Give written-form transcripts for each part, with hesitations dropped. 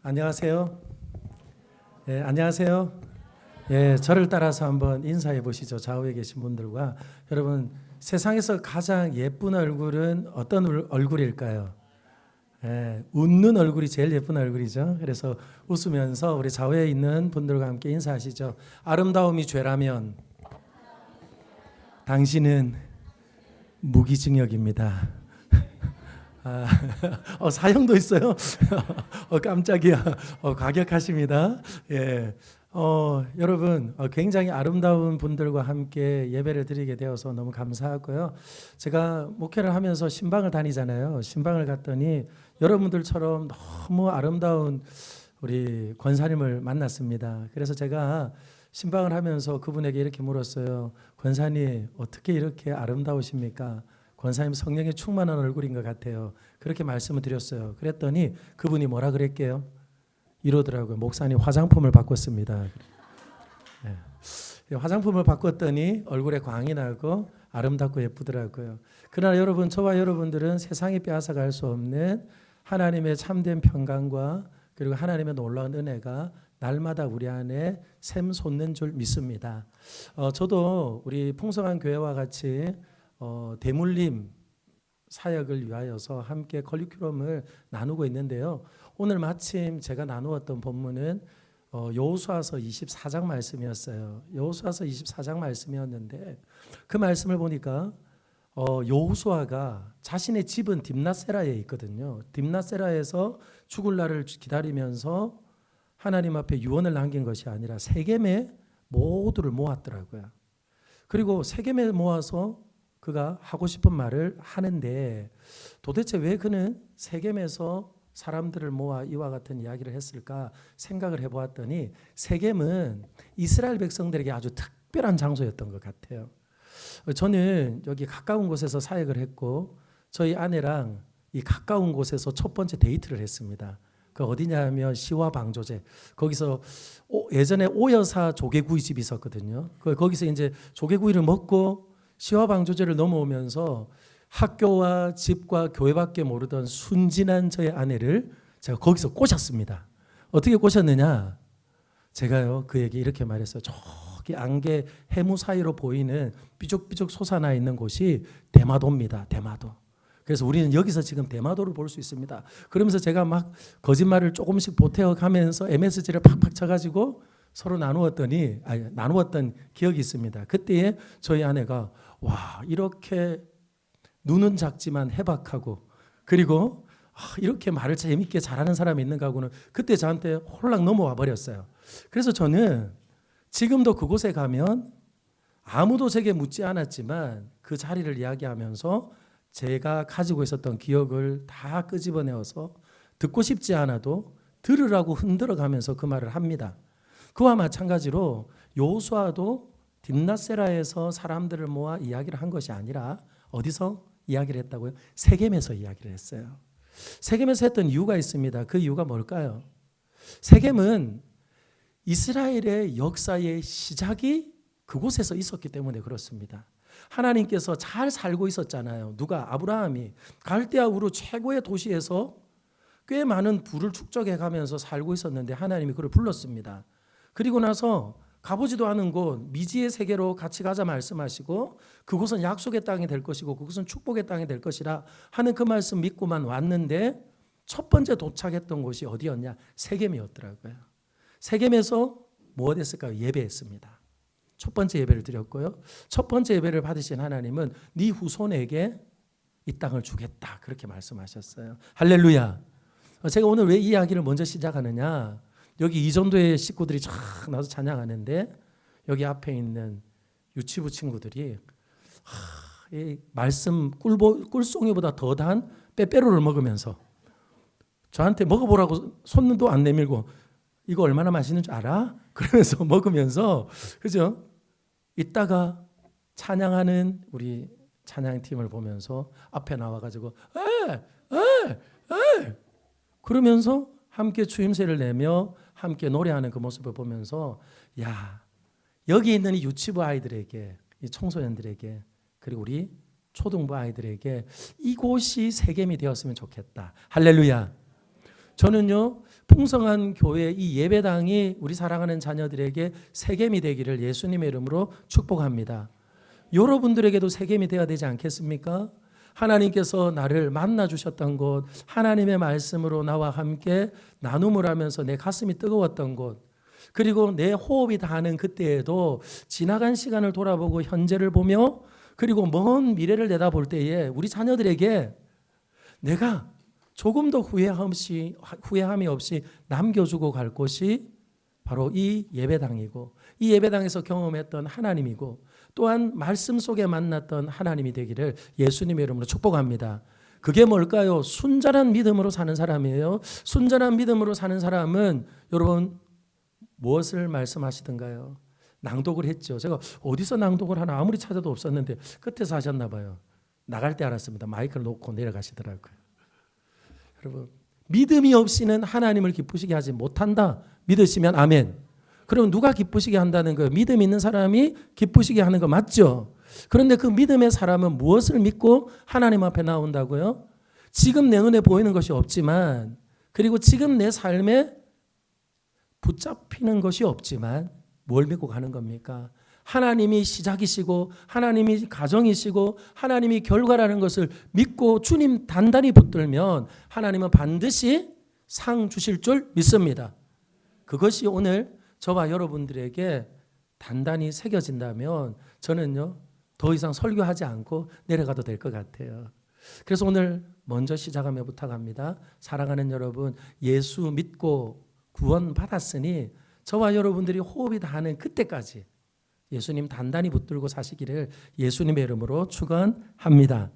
안녕하세요. 예, 안녕하세요. 예, 저를 따라서 한번 인사해 보시죠. 좌우에 계신 분들과. 여러분, 세상에서 가장 예쁜 얼굴은 어떤 얼굴일까요? 예, 웃는 얼굴이 제일 예쁜 얼굴이죠. 그래서 웃으면서 우리 좌우에 있는 분들과 함께 인사하시죠. 아름다움이 죄라면 당신은 무기징역입니다. 아, 사형도 있어요. 깜짝이야. 과격하십니다. 예. 여러분, 굉장히 아름다운 분들과 함께 예배를 드리게 되어서 너무 감사하고요. 제가 목회를 하면서 신방을 다니잖아요. 신방을 갔더니 여러분들처럼 너무 아름다운 우리 권사님을 만났습니다. 그래서 제가 신방을 하면서 그분에게 이렇게 물었어요. 권사님, 어떻게 이렇게 아름다우십니까? 권사님 성령에 충만한 얼굴인 것 같아요. 그렇게 말씀을 드렸어요. 그랬더니 그분이 뭐라 그랬게요? 이러더라고요. 목사님 화장품을 바꿨습니다. 네. 화장품을 바꿨더니 얼굴에 광이 나고 아름답고 예쁘더라고요. 그러나 여러분, 저와 여러분들은 세상이 빼앗아갈 수 없는 하나님의 참된 평강과 그리고 하나님의 놀라운 은혜가 날마다 우리 안에 샘솟는 줄 믿습니다. 저도 우리 풍성한 교회와 같이 대물림 사역을 위하여서 함께 커리큘럼을 나누고 있는데요. 오늘 마침 제가 나누었던 본문은 여호수아서 24장 말씀이었어요. 여호수아서 24장 말씀이었는데 그 말씀을 보니까 여호수아가 자신의 집은 딥낫세라에 있거든요. 딥낫세라에서 죽을 날을 기다리면서 하나님 앞에 유언을 남긴 것이 아니라 세겜에 모두를 모았더라고요. 그리고 세겜에 모아서 그가 하고 싶은 말을 하는데 도대체 왜 그는 세겜에서 사람들을 모아 이와 같은 이야기를 했을까 생각을 해보았더니 세겜은 이스라엘 백성들에게 아주 특별한 장소였던 것 같아요. 저는 여기 가까운 곳에서 사역을 했고 저희 아내랑 이 가까운 곳에서 첫 번째 데이트를 했습니다. 그 어디냐면 시와 방조제. 거기서 예전에 오여사 조개구이집이 있었거든요. 거기서 이제 조개구이를 먹고 시와 방조제를 넘어오면서 학교와 집과 교회밖에 모르던 순진한 저의 아내를 제가 거기서 꼬셨습니다. 어떻게 꼬셨느냐? 제가요 그에게 이렇게 말했어요. 저기 안개 해무 사이로 보이는 삐죽삐죽 솟아나 있는 곳이 대마도입니다. 대마도. 그래서 우리는 여기서 지금 대마도를 볼 수 있습니다. 그러면서 제가 막 거짓말을 조금씩 보태어가면서 MSG를 팍팍 쳐가지고 서로 나누었던 기억이 있습니다. 그때에 저희 아내가 와 이렇게 눈은 작지만 해박하고 그리고 이렇게 말을 재밌게 잘하는 사람이 있는가 하고는 그때 저한테 홀락 넘어와 버렸어요. 그래서 저는 지금도 그곳에 가면 아무도 제게 묻지 않았지만 그 자리를 이야기하면서 제가 가지고 있었던 기억을 다 끄집어내어서 듣고 싶지 않아도 들으라고 흔들어 가면서 그 말을 합니다. 그와 마찬가지로 여호수아도 딥낫세라에서 사람들을 모아 이야기를 한 것이 아니라 어디서 이야기를 했다고요? 세겜에서 이야기를 했어요. 세겜에서 했던 이유가 있습니다. 그 이유가 뭘까요? 세겜은 이스라엘의 역사의 시작이 그곳에서 있었기 때문에 그렇습니다. 하나님께서 잘 살고 있었잖아요. 누가? 아브라함이 갈대아 우르 최고의 도시에서 꽤 많은 부를 축적해 가면서 살고 있었는데 하나님이 그를 불렀습니다. 그리고 나서 가보지도 않은 곳 미지의 세계로 같이 가자 말씀하시고 그곳은 약속의 땅이 될 것이고 그곳은 축복의 땅이 될 것이라 하는 그 말씀 믿고만 왔는데 첫 번째 도착했던 곳이 어디였냐? 세겜이었더라고요. 세겜에서 무엇 했을까요? 예배했습니다. 첫 번째 예배를 드렸고요. 첫 번째 예배를 받으신 하나님은 네 후손에게 이 땅을 주겠다 그렇게 말씀하셨어요. 할렐루야. 제가 오늘 왜 이 이야기를 먼저 시작하느냐? 여기 이전도의 식구들이 쫙 나와서 찬양하는데 여기 앞에 있는 유치부 친구들이 이 말씀 꿀송이보다 더 단 빼빼로를 먹으면서 저한테 먹어보라고 손도 안 내밀고 이거 얼마나 맛있는 줄 알아? 그러면서 먹으면서 그죠? 이따가 찬양하는 우리 찬양팀을 보면서 앞에 나와가지고 그러면서 함께 추임새를 내며 함께 노래하는 그 모습을 보면서 야 여기 있는 이 유치부 아이들에게 이 청소년들에게 그리고 우리 초등부 아이들에게 이곳이 세겜이 되었으면 좋겠다. 할렐루야. 저는요 풍성한 교회 이 예배당이 우리 사랑하는 자녀들에게 세겜이 되기를 예수님의 이름으로 축복합니다. 여러분들에게도 세겜이 되어야 되지 않겠습니까? 하나님께서 나를 만나 주셨던 곳, 하나님의 말씀으로 나와 함께 나눔을 하면서 내 가슴이 뜨거웠던 곳, 그리고 내 호흡이 닿는 그때에도 지나간 시간을 돌아보고 현재를 보며 그리고 먼 미래를 내다볼 때에 우리 자녀들에게 내가 조금도 후회함이 없이 남겨주고 갈 곳이 바로 이 예배당이고, 이 예배당에서 경험했던 하나님이고, 또한 말씀 속에 만났던 하나님이 되기를 예수님의 이름으로 축복합니다. 그게 뭘까요? 순전한 믿음으로 사는 사람이에요. 순전한 믿음으로 사는 사람은 여러분 무엇을 말씀하시던가요? 낭독을 했죠. 제가 어디서 낭독을 하나 아무리 찾아도 없었는데 끝에서 하셨나 봐요. 나갈 때 알았습니다. 마이크를 놓고 내려가시더라고요. 여러분, 믿음이 없이는 하나님을 기쁘시게 하지 못한다. 믿으시면 아멘. 그럼 누가 기쁘시게 한다는 거예요? 믿음 있는 사람이 기쁘시게 하는 거 맞죠? 그런데 그 믿음의 사람은 무엇을 믿고 하나님 앞에 나온다고요? 지금 내 눈에 보이는 것이 없지만, 그리고 지금 내 삶에 붙잡히는 것이 없지만 뭘 믿고 가는 겁니까? 하나님이 시작이시고 하나님이 가정이시고 하나님이 결과라는 것을 믿고 주님 단단히 붙들면 하나님은 반드시 상 주실 줄 믿습니다. 그것이 오늘 저와 여러분들에게 단단히 새겨진다면 저는요 더 이상 설교하지 않고 내려가도 될 것 같아요. 그래서 오늘 먼저 시작하며 부탁합니다. 사랑하는 여러분, 예수 믿고 구원 받았으니 저와 여러분들이 호흡이 닿는 그때까지 예수님 단단히 붙들고 사시기를 예수님의 이름으로 축원합니다.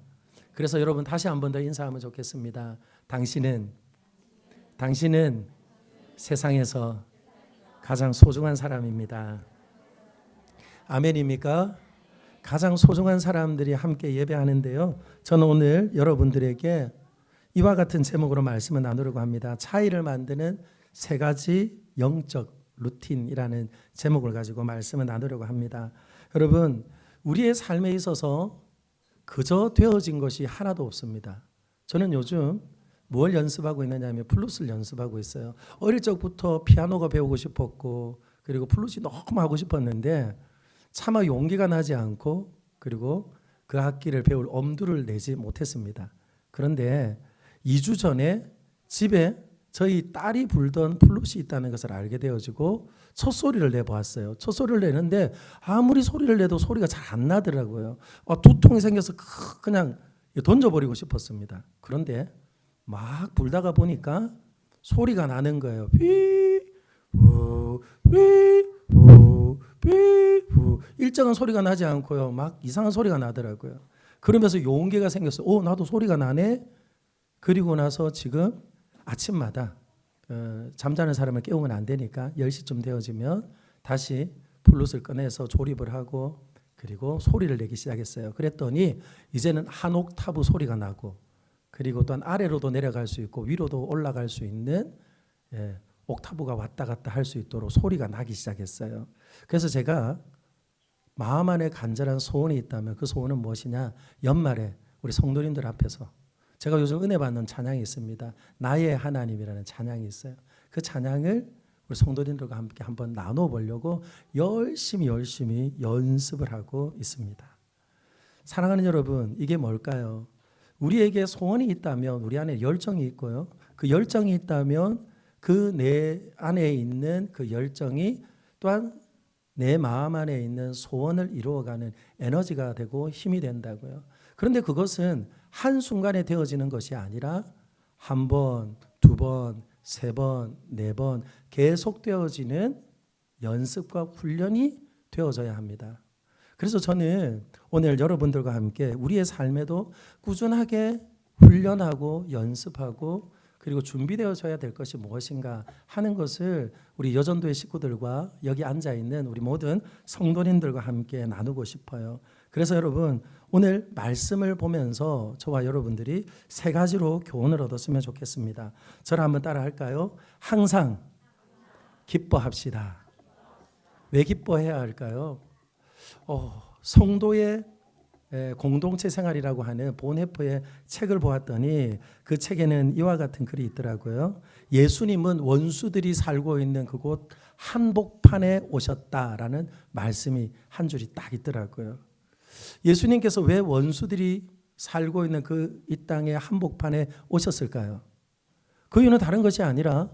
그래서 여러분 다시 한 번 더 인사하면 좋겠습니다. 당신은 세상에서 가장 소중한 사람입니다. 아멘입니까? 가장 소중한 사람들이 함께 예배하는데요. 저는 오늘 여러분들에게 이와 같은 제목으로 말씀을 나누려고 합니다. 차이를 만드는 세 가지 영적 루틴이라는 제목을 가지고 말씀을 나누려고 합니다. 여러분, 우리의 삶에 있어서 그저 되어진 것이 하나도 없습니다. 저는 요즘 뭘 연습하고 있느냐 하면 플룻을 연습하고 있어요. 어릴 적부터 피아노가 배우고 싶었고 그리고 플룻이 너무 하고 싶었는데 차마 용기가 나지 않고 그리고 그 악기를 배울 엄두를 내지 못했습니다. 그런데 2주 전에 집에 저희 딸이 불던 플룻이 있다는 것을 알게 되어지고 첫 소리를 내보았어요. 첫 소리를 내는데 아무리 소리를 내도 소리가 잘 안 나더라고요. 두통이 생겨서 그냥 던져버리고 싶었습니다. 그런데 막 불다가 보니까 소리가 나는 거예요. 휘후 휘후 휘후 일정한 소리가 나지 않고요. 막 이상한 소리가 나더라고요. 그러면서 용기가 생겼어요. 나도 소리가 나네. 그리고 나서 지금 아침마다 잠자는 사람을 깨우면 안 되니까 10시쯤 되어지면 다시 플룻을 꺼내서 조립을 하고 그리고 소리를 내기 시작했어요. 그랬더니 이제는 한 옥타브 소리가 나고 그리고 또한 아래로도 내려갈 수 있고 위로도 올라갈 수 있는 옥타브가 왔다 갔다 할 수 있도록 소리가 나기 시작했어요. 그래서 제가 마음 안에 간절한 소원이 있다면 그 소원은 무엇이냐? 연말에 우리 성도님들 앞에서 제가 요즘 은혜 받는 찬양이 있습니다. 나의 하나님이라는 찬양이 있어요. 그 찬양을 우리 성도님들과 함께 한번 나눠보려고 열심히 연습을 하고 있습니다. 사랑하는 여러분, 이게 뭘까요? 우리에게 소원이 있다면 우리 안에 열정이 있고요. 그 열정이 있다면 그 내 안에 있는 그 열정이 또한 내 마음 안에 있는 소원을 이루어가는 에너지가 되고 힘이 된다고요. 그런데 그것은 한순간에 되어지는 것이 아니라 한 번, 두 번, 세 번, 네 번 계속 되어지는 연습과 훈련이 되어져야 합니다. 그래서 저는 오늘 여러분들과 함께 우리의 삶에도 꾸준하게 훈련하고 연습하고 그리고 준비되어져야 될 것이 무엇인가 하는 것을 우리 여전도의 식구들과 여기 앉아있는 우리 모든 성도님들과 함께 나누고 싶어요. 그래서 여러분 오늘 말씀을 보면서 저와 여러분들이 세 가지로 교훈을 얻었으면 좋겠습니다. 저를 한번 따라 할까요? 항상 기뻐합시다. 왜 기뻐해야 할까요? 성도의 공동체 생활이라고 하는 본해프의 책을 보았더니 그 책에는 이와 같은 글이 있더라고요. 예수님은 원수들이 살고 있는 그곳 한복판에 오셨다라는 말씀이 한 줄이 딱 있더라고요. 예수님께서 왜 원수들이 살고 있는 그 이 땅의 한복판에 오셨을까요? 그 이유는 다른 것이 아니라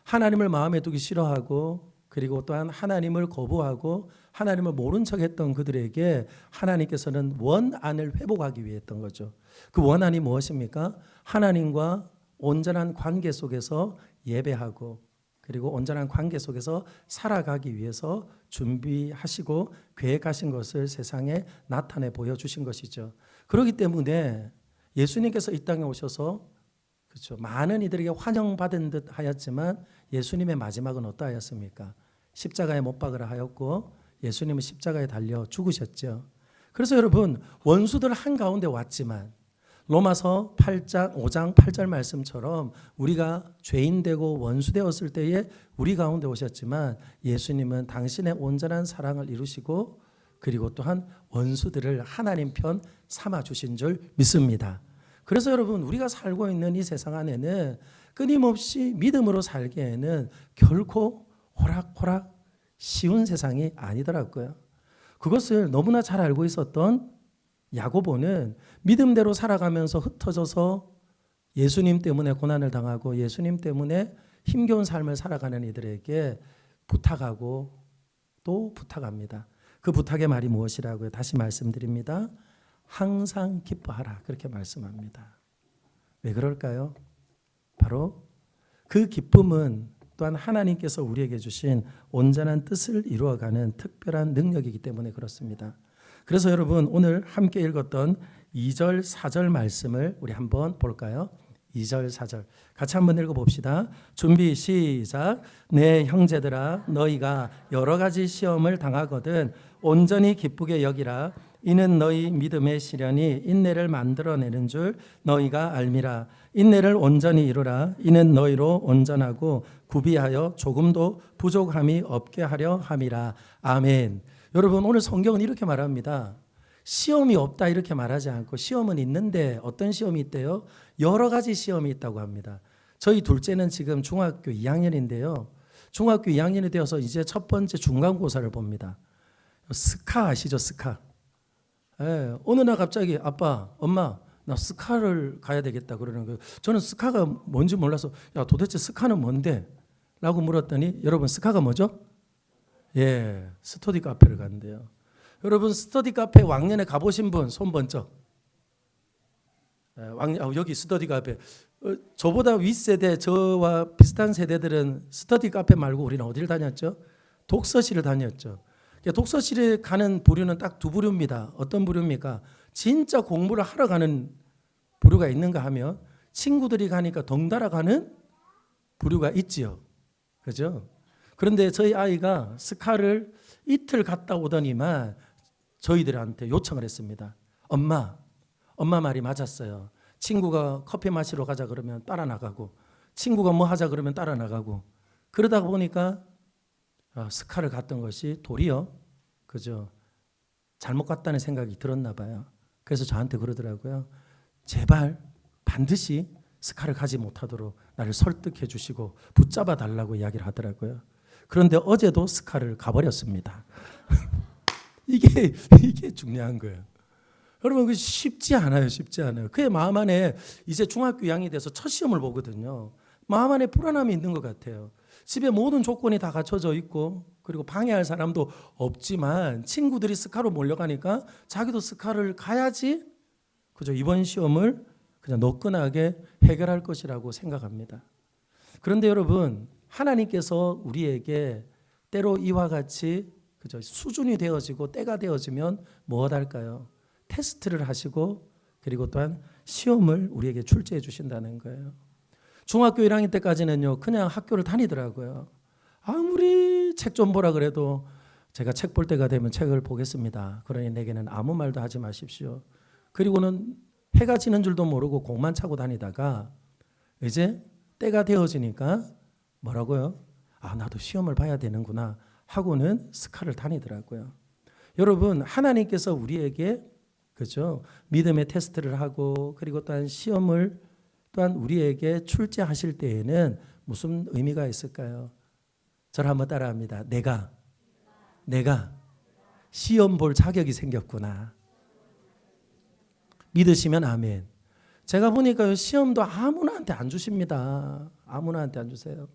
하나님을 마음에 두기 싫어하고 그리고 또한 하나님을 거부하고 하나님을 모른 척했던 그들에게 하나님께서는 원한을 회복하기 위해 했던 거죠. 그 원한이 무엇입니까? 하나님과 온전한 관계 속에서 예배하고 그리고 온전한 관계 속에서 살아가기 위해서 준비하시고 계획하신 것을 세상에 나타내 보여주신 것이죠. 그렇기 때문에 예수님께서 이 땅에 오셔서 그렇죠. 많은 이들에게 환영받은 듯 하였지만 예수님의 마지막은 어떠하였습니까? 십자가에 못 박으라 하였고 예수님은 십자가에 달려 죽으셨죠. 그래서 여러분 원수들 한가운데 왔지만 로마서 5장 8절 말씀처럼 우리가 죄인 되고 원수 되었을 때에 우리 가운데 오셨지만 예수님은 당신의 온전한 사랑을 이루시고 그리고 또한 원수들을 하나님 편 삼아 주신 줄 믿습니다. 그래서 여러분 우리가 살고 있는 이 세상 안에는 끊임없이 믿음으로 살기에는 결코 호락호락 쉬운 세상이 아니더라고요. 그것을 너무나 잘 알고 있었던 야고보는 믿음대로 살아가면서 흩어져서 예수님 때문에 고난을 당하고 예수님 때문에 힘겨운 삶을 살아가는 이들에게 부탁하고 또 부탁합니다. 그 부탁의 말이 무엇이라고요? 다시 말씀드립니다. 항상 기뻐하라 그렇게 말씀합니다. 왜 그럴까요? 바로 그 기쁨은 또한 하나님께서 우리에게 주신 온전한 뜻을 이루어가는 특별한 능력이기 때문에 그렇습니다. 그래서 여러분 오늘 함께 읽었던 2절 4절 말씀을 우리 한번 볼까요? 2절 4절 같이 한번 읽어봅시다. 준비 시작. 내 형제들아 너희가 여러 가지 시험을 당하거든 온전히 기쁘게 여기라. 이는 너희 믿음의 시련이 인내를 만들어내는 줄 너희가 알미라. 인내를 온전히 이루라. 이는 너희로 온전하고 구비하여 조금도 부족함이 없게 하려 함이라. 아멘. 여러분 오늘 성경은 이렇게 말합니다. 시험이 없다 이렇게 말하지 않고 시험은 있는데 어떤 시험이 있대요? 여러 가지 시험이 있다고 합니다. 저희 둘째는 지금 중학교 2학년인데요. 중학교 2학년이 되어서 이제 첫 번째 중간고사를 봅니다. 스카 아시죠? 스카. 예, 어느 날 갑자기 아빠, 엄마 나 스카를 가야 되겠다 그러는 거예요. 저는 스카가 뭔지 몰라서 야 도대체 스카는 뭔데? 라고 물었더니 여러분 스카가 뭐죠? 예, 스터디 카페를 간대요. 여러분 스터디 카페 왕년에 가보신 분 손 번쩍. 여기 스터디 카페. 저보다 윗세대 저와 비슷한 세대들은 스터디 카페 말고 우리는 어디를 다녔죠? 독서실을 다녔죠. 독서실에 가는 부류는 딱 두 부류입니다. 어떤 부류입니까? 진짜 공부를 하러 가는 부류가 있는가 하면 친구들이 가니까 덩달아 가는 부류가 있지요. 그죠? 그런데 저희 아이가 스카를 이틀 갔다 오더니만 저희들한테 요청을 했습니다. 엄마 말이 맞았어요. 친구가 커피 마시러 가자 그러면 따라 나가고 친구가 뭐 하자 그러면 따라 나가고 그러다 보니까 스카를 갔던 것이 도리어 그죠? 잘못 갔다는 생각이 들었나 봐요. 그래서 저한테 그러더라고요. 제발 반드시 스카를 가지 못하도록 나를 설득해 주시고 붙잡아 달라고 이야기를 하더라고요. 그런데 어제도 스카를 가버렸습니다. 이게 중요한 거예요. 여러분 그 쉽지 않아요. 쉽지 않아요. 그의 마음 안에 이제 중학교 2학년이 돼서 첫 시험을 보거든요. 마음 안에 불안함이 있는 것 같아요. 집에 모든 조건이 다 갖춰져 있고 그리고 방해할 사람도 없지만 친구들이 스카로 몰려가니까 자기도 스카를 가야지 그죠? 이번 시험을 그냥 너끈하게 해결할 것이라고 생각합니다. 그런데 여러분 하나님께서 우리에게 때로 이와 같이 그죠? 수준이 되어지고 때가 되어지면 무엇 할까요? 테스트를 하시고 그리고 또한 시험을 우리에게 출제해 주신다는 거예요. 중학교 1학년 때까지는요 그냥 학교를 다니더라고요. 아무리 책 좀 보라 그래도 제가 책 볼 때가 되면 책을 보겠습니다. 그러니 내게는 아무 말도 하지 마십시오. 그리고는 해가 지는 줄도 모르고 공만 차고 다니다가 이제 때가 되어지니까 뭐라고요? 아 나도 시험을 봐야 되는구나 하고는 스카를 다니더라고요. 여러분 하나님께서 우리에게 그죠? 믿음의 테스트를 하고 그리고 또한 시험을 또한 우리에게 출제하실 때에는 무슨 의미가 있을까요? 저를 한번 따라합니다. 내가 시험 볼 자격이 생겼구나. 믿으시면 아멘. 제가 보니까 시험도 아무나한테 안 주십니다. 아무나한테 안 주세요.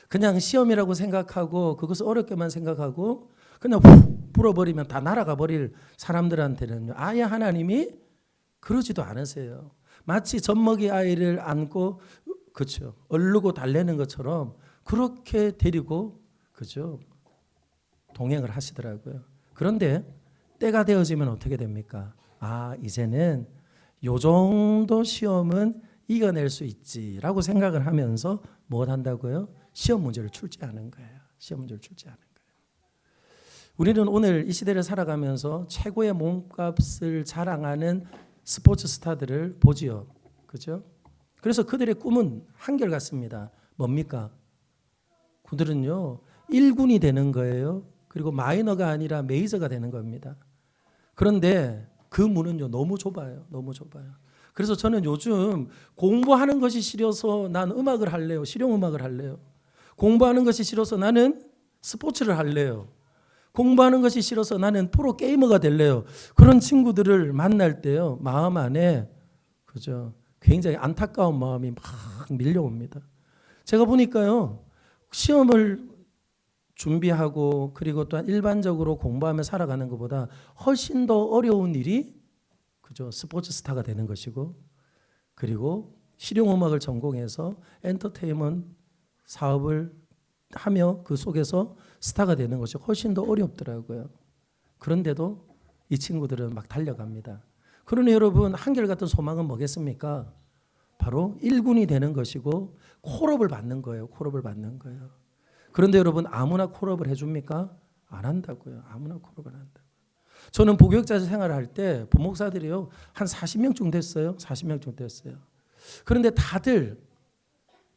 그냥 시험이라고 생각하고 그것을 어렵게만 생각하고 그냥 훅 불어버리면 다 날아가 버릴 사람들한테는 아예 하나님이 그러지도 않으세요. 마치 젖먹이 아이를 안고 그렇죠. 얼르고 달래는 것처럼 그렇게 데리고 그죠? 동행을 하시더라고요. 그런데 때가 되어지면 어떻게 됩니까? 아, 이제는 요 정도 시험은 이겨낼 수 있지라고 생각을 하면서 뭘 한다고요? 시험 문제를 출제하는 거예요. 시험 문제를 출제하는 거예요. 우리는 오늘 이 시대를 살아가면서 최고의 몸값을 자랑하는 스포츠 스타들을 보지요. 그죠? 그래서 그들의 꿈은 한결같습니다. 뭡니까? 그들은요, 1군이 되는 거예요. 그리고 마이너가 아니라 메이저가 되는 겁니다. 그런데 그 문은요, 너무 좁아요. 너무 좁아요. 그래서 저는 요즘 공부하는 것이 싫어서 난 음악을 할래요. 실용음악을 할래요. 공부하는 것이 싫어서 나는 스포츠를 할래요. 공부하는 것이 싫어서 나는 프로 게이머가 될래요. 그런 친구들을 만날 때요, 마음 안에 그죠? 굉장히 안타까운 마음이 막 밀려옵니다. 제가 보니까요, 시험을 준비하고 그리고 또한 일반적으로 공부하며 살아가는 것보다 훨씬 더 어려운 일이 그죠? 스포츠 스타가 되는 것이고 그리고 실용음악을 전공해서 엔터테인먼트 사업을 하며 그 속에서 스타가 되는 것이 훨씬 더 어렵더라고요. 그런데도 이 친구들은 막 달려갑니다. 그러니 여러분 한결같은 소망은 뭐겠습니까? 바로 1군이 되는 것이고 콜업을 받는 거예요. 콜업을 받는 거예요. 그런데 여러분 아무나 콜업을 해줍니까? 안 한다고요. 아무나 콜업을 안 한다고요. 저는 부교육자 생활을 할 때 부목사들이요 한 40명쯤 됐어요. 40명쯤 됐어요. 그런데 다들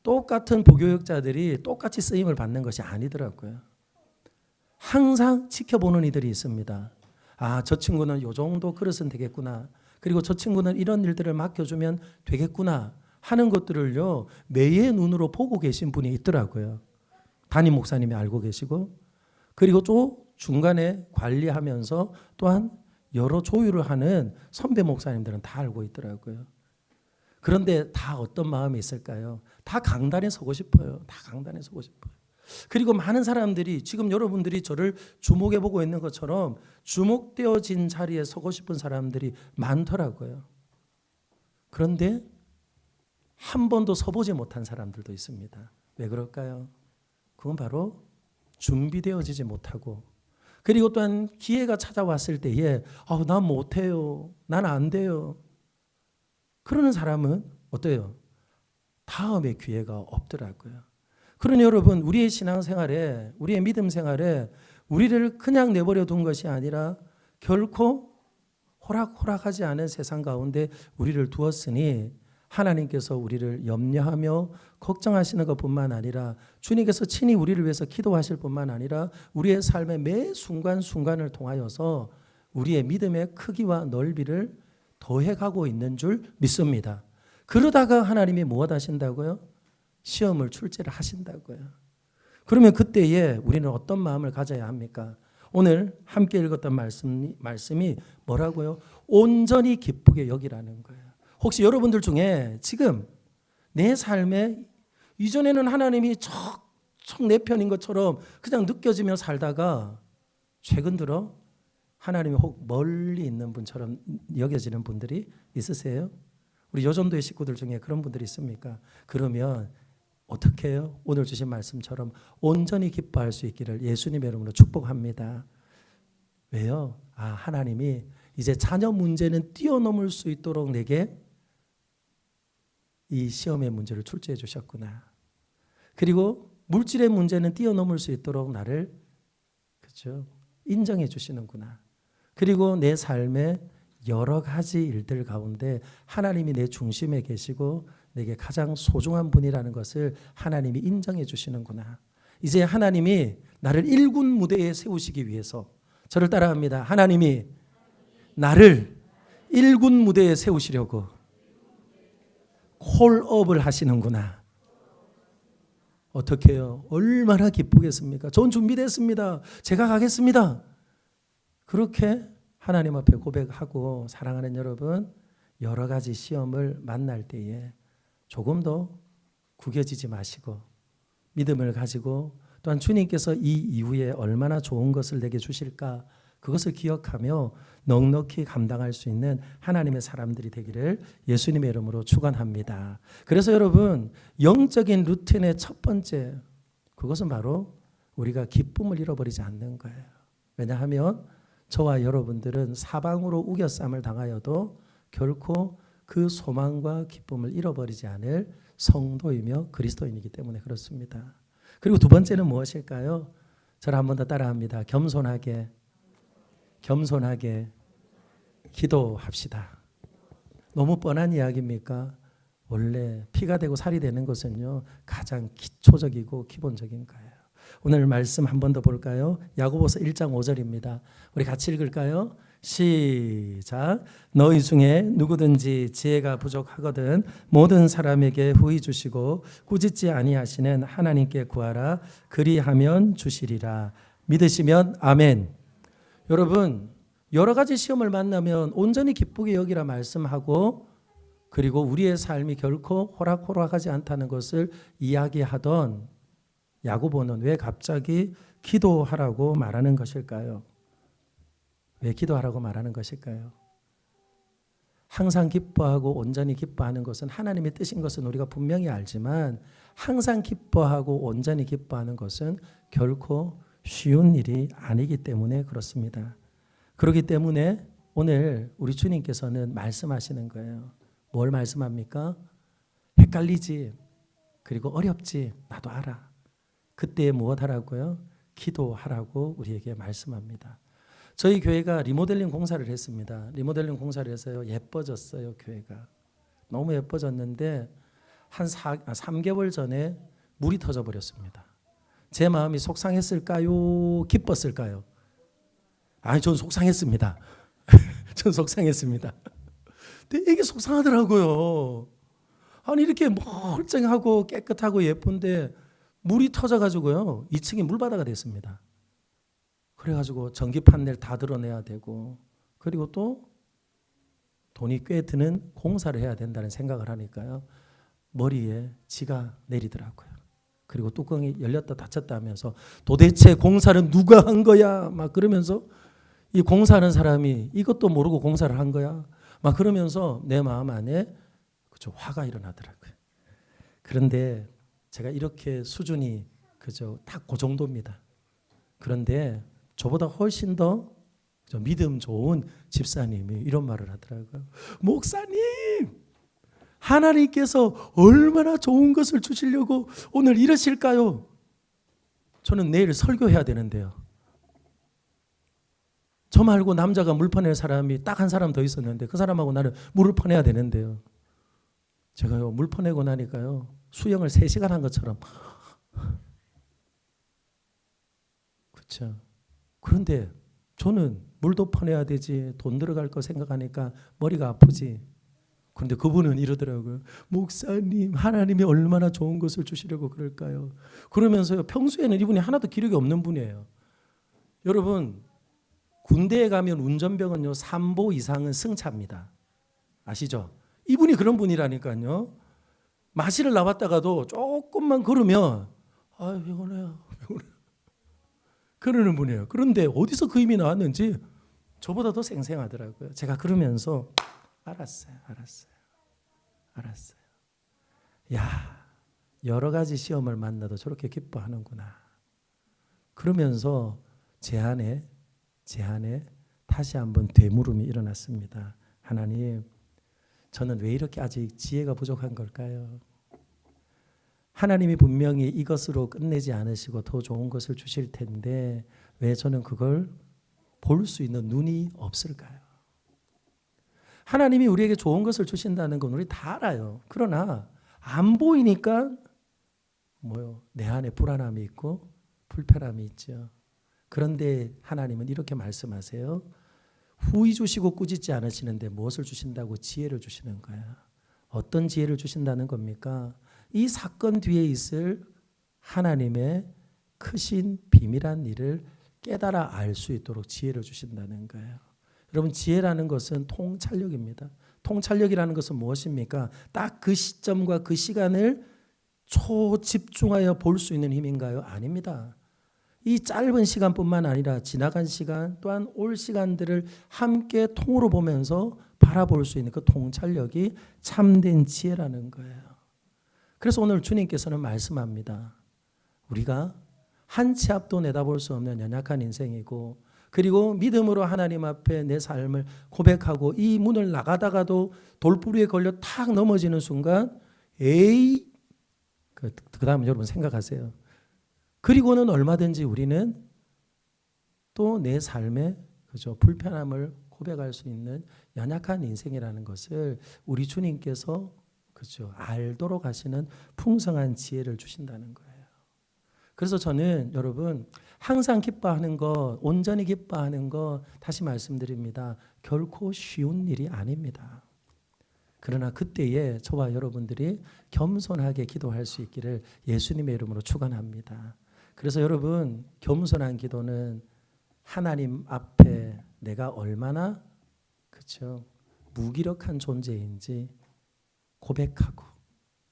똑같은 부교육자들이 똑같이 쓰임을 받는 것이 아니더라고요. 항상 지켜보는 이들이 있습니다. 아, 저 친구는 요 정도 그릇은 되겠구나. 그리고 저 친구는 이런 일들을 맡겨주면 되겠구나 하는 것들을요 매의 눈으로 보고 계신 분이 있더라고요. 담임 목사님이 알고 계시고 그리고 또 중간에 관리하면서 또한 여러 조율을 하는 선배 목사님들은 다 알고 있더라고요. 그런데 다 어떤 마음이 있을까요? 다 강단에 서고 싶어요. 다 강단에 서고 싶어요. 그리고 많은 사람들이 지금 여러분들이 저를 주목해 보고 있는 것처럼 주목되어진 자리에 서고 싶은 사람들이 많더라고요. 그런데 한 번도 서보지 못한 사람들도 있습니다. 왜 그럴까요? 그건 바로 준비되어지지 못하고 그리고 또한 기회가 찾아왔을 때에 난 못해요. 난 안 돼요. 그러는 사람은 어때요? 다음에 기회가 없더라고요. 그러니 여러분 우리의 신앙생활에 우리의 믿음 생활에 우리를 그냥 내버려 둔 것이 아니라 결코 호락호락하지 않은 세상 가운데 우리를 두었으니 하나님께서 우리를 염려하며 걱정하시는 것뿐만 아니라 주님께서 친히 우리를 위해서 기도하실 뿐만 아니라 우리의 삶의 매 순간순간을 통하여서 우리의 믿음의 크기와 넓이를 더해가고 있는 줄 믿습니다. 그러다가 하나님이 무엇 하신다고요? 시험을 출제를 하신다고요. 그러면 그때에 우리는 어떤 마음을 가져야 합니까? 오늘 함께 읽었던 말씀이 뭐라고요? 온전히 기쁘게 여기라는 거예요. 혹시 여러분들 중에 지금 내 삶에 이전에는 하나님이 척척 내 편인 것처럼 그냥 느껴지며 살다가 최근 들어 하나님이 혹 멀리 있는 분처럼 여겨지는 분들이 있으세요? 우리 여전도의 식구들 중에 그런 분들이 있습니까? 그러면 어떻게 해요? 오늘 주신 말씀처럼 온전히 기뻐할 수 있기를 예수님의 이름으로 축복합니다. 왜요? 하나님이 이제 자녀 문제는 뛰어넘을 수 있도록 내게 이 시험의 문제를 출제해 주셨구나. 그리고 물질의 문제는 뛰어넘을 수 있도록 나를 그렇죠? 인정해 주시는구나. 그리고 내 삶의 여러 가지 일들 가운데 하나님이 내 중심에 계시고 내게 가장 소중한 분이라는 것을 하나님이 인정해 주시는구나. 이제 하나님이 나를 1군 무대에 세우시기 위해서 저를 따라합니다. 하나님이 나를 일군 무대에 세우시려고 콜업을 하시는구나. 어떻게 해요? 얼마나 기쁘겠습니까? 전 준비됐습니다. 제가 가겠습니다. 그렇게 하나님 앞에 고백하고, 사랑하는 여러분, 여러 가지 시험을 만날 때에 조금 더 구겨지지 마시고 믿음을 가지고, 또한 주님께서 이 이후에 얼마나 좋은 것을 내게 주실까, 그것을 기억하며 넉넉히 감당할 수 있는 하나님의 사람들이 되기를 예수님의 이름으로 축원합니다. 그래서 여러분, 영적인 루틴의 첫 번째, 그것은 바로 우리가 기쁨을 잃어버리지 않는 거예요. 왜냐하면 저와 여러분들은 사방으로 우겨쌈을 당하여도 결코 그 소망과 기쁨을 잃어버리지 않을 성도이며 그리스도인이기 때문에 그렇습니다. 그리고 두 번째는 무엇일까요? 저를 한 번 더 따라합니다. 겸손하게 기도합시다. 너무 뻔한 이야기입니까? 원래 피가 되고 살이 되는 것은요, 가장 기초적이고 기본적인 거예요. 오늘 말씀 한 번 더 볼까요? 야고보서 1장 5절입니다. 우리 같이 읽을까요? 시작. 너희 중에 누구든지 지혜가 부족하거든 모든 사람에게 후히 주시고 꾸짖지 아니하시는 하나님께 구하라. 그리하면 주시리라. 믿으시면 아멘. 여러분, 여러 가지 시험을 만나면 온전히 기쁘게 여기라 말씀하고, 그리고 우리의 삶이 결코 호락호락하지 않다는 것을 이야기하던 야고보는 왜 갑자기 기도하라고 말하는 것일까요? 왜 기도하라고 말하는 것일까요? 항상 기뻐하고 온전히 기뻐하는 것은 하나님의 뜻인 것은 우리가 분명히 알지만, 항상 기뻐하고 온전히 기뻐하는 것은 결코 쉬운 일이 아니기 때문에 그렇습니다. 그렇기 때문에 오늘 우리 주님께서는 말씀하시는 거예요. 뭘 말씀합니까? 헷갈리지, 그리고 어렵지, 나도 알아. 그때 무엇 하라고요? 기도하라고 우리에게 말씀합니다. 저희 교회가 리모델링 공사를 했습니다. 리모델링 공사를 해서요, 예뻐졌어요. 교회가 너무 예뻐졌는데 한 3개월 전에 물이 터져 버렸습니다. 제 마음이 속상했을까요? 기뻤을까요? 아니, 전 속상했습니다. 전 속상했습니다. 근데 이게 속상하더라고요. 아니, 이렇게 멀쩡하고 깨끗하고 예쁜데 물이 터져가지고요, 2층이 물바다가 됐습니다. 그래가지고 전기 판넬 다 드러내야 되고, 그리고 또 돈이 꽤 드는 공사를 해야 된다는 생각을 하니까요, 머리에 지가 내리더라고요. 그리고 뚜껑이 열렸다 닫혔다 하면서 도대체 공사는 누가 한 거야? 막 그러면서, 이 공사하는 사람이 이것도 모르고 공사를 한 거야? 막 그러면서 내 마음 안에 그저 화가 일어나더라고요. 그런데 제가 이렇게 수준이 그저 딱 그 정도입니다. 그런데 저보다 훨씬 더 믿음 좋은 집사님이 이런 말을 하더라고요. 목사님, 하나님께서 얼마나 좋은 것을 주시려고 오늘 이러실까요? 저는 내일 설교해야 되는데요. 저 말고 남자가 물 퍼낼 사람이 딱 한 사람 더 있었는데 그 사람하고 나는 물을 퍼내야 되는데요. 제가요, 물 퍼내고 나니까요, 수영을 3시간 한 것처럼. 그렇죠. 그런데 저는 물도 퍼내야 되지, 돈 들어갈 거 생각하니까 머리가 아프지. 그런데 그분은 이러더라고요. 목사님, 하나님이 얼마나 좋은 것을 주시려고 그럴까요? 그러면서요, 평소에는 이분이 하나도 기력이 없는 분이에요. 여러분, 군대에 가면 운전병은요, 3보 이상은 승차입니다. 아시죠? 이분이 그런 분이라니까요. 마실을 나왔다가도 조금만 걸으면 피곤해요. 그러는 분이에요. 그런데 어디서 그 힘이 나왔는지 저보다 더 생생하더라고요. 제가 그러면서 알았어요. 야, 여러 가지 시험을 만나도 저렇게 기뻐하는구나. 그러면서 제 안에 다시 한번 되물음이 일어났습니다. 하나님, 저는 왜 이렇게 아직 지혜가 부족한 걸까요? 하나님이 분명히 이것으로 끝내지 않으시고 더 좋은 것을 주실 텐데 왜 저는 그걸 볼 수 있는 눈이 없을까요? 하나님이 우리에게 좋은 것을 주신다는 건 우리 다 알아요. 그러나 안 보이니까 내 안에 불안함이 있고 불편함이 있죠. 그런데 하나님은 이렇게 말씀하세요. 후히 주시고 꾸짖지 않으시는데 무엇을 주신다고? 지혜를 주시는 거야. 어떤 지혜를 주신다는 겁니까? 이 사건 뒤에 있을 하나님의 크신 비밀한 일을 깨달아 알 수 있도록 지혜를 주신다는 거예요. 여러분, 지혜라는 것은 통찰력입니다. 통찰력이라는 것은 무엇입니까? 딱 그 시점과 그 시간을 초집중하여 볼 수 있는 힘인가요? 아닙니다. 이 짧은 시간뿐만 아니라 지나간 시간 또한 올 시간들을 함께 통으로 보면서 바라볼 수 있는 그 통찰력이 참된 지혜라는 거예요. 그래서 오늘 주님께서는 말씀합니다. 우리가 한 치 앞도 내다볼 수 없는 연약한 인생이고, 그리고 믿음으로 하나님 앞에 내 삶을 고백하고 이 문을 나가다가도 돌부리에 걸려 탁 넘어지는 순간, 에이, 그 다음에 여러분 생각하세요. 그리고는 얼마든지 우리는 또 내 삶의 불편함을 고백할 수 있는 연약한 인생이라는 것을 우리 주님께서 알도록 하시는 풍성한 지혜를 주신다는 거예요. 그래서 저는 여러분 항상 기뻐하는 것, 온전히 기뻐하는 것, 다시 말씀드립니다. 결코 쉬운 일이 아닙니다. 그러나 그때에 저와 여러분들이 겸손하게 기도할 수 있기를 예수님의 이름으로 축원합니다. 그래서 여러분, 겸손한 기도는 하나님 앞에 내가 얼마나 무기력한 존재인지 고백하고,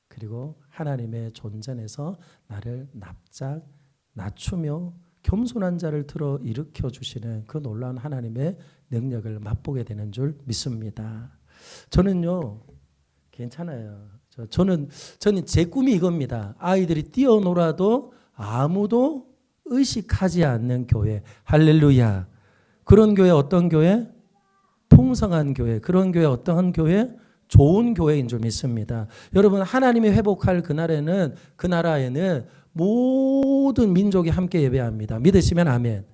그리고 하나님의 존전에서 나를 납작 낮추며 겸손한 자를 들어 일으켜 주시는 그 놀라운 하나님의 능력을 맛보게 되는 줄 믿습니다. 저는요, 괜찮아요. 저는 제 꿈이 이겁니다. 아이들이 뛰어놀아도 아무도 의식하지 않는 교회. 할렐루야. 그런 교회, 어떤 교회? 풍성한 교회. 그런 교회, 어떤 교회? 좋은 교회인 줄 믿습니다. 여러분, 하나님이 회복할 그날에는, 그 나라에는 모든 민족이 함께 예배합니다. 믿으시면 아멘.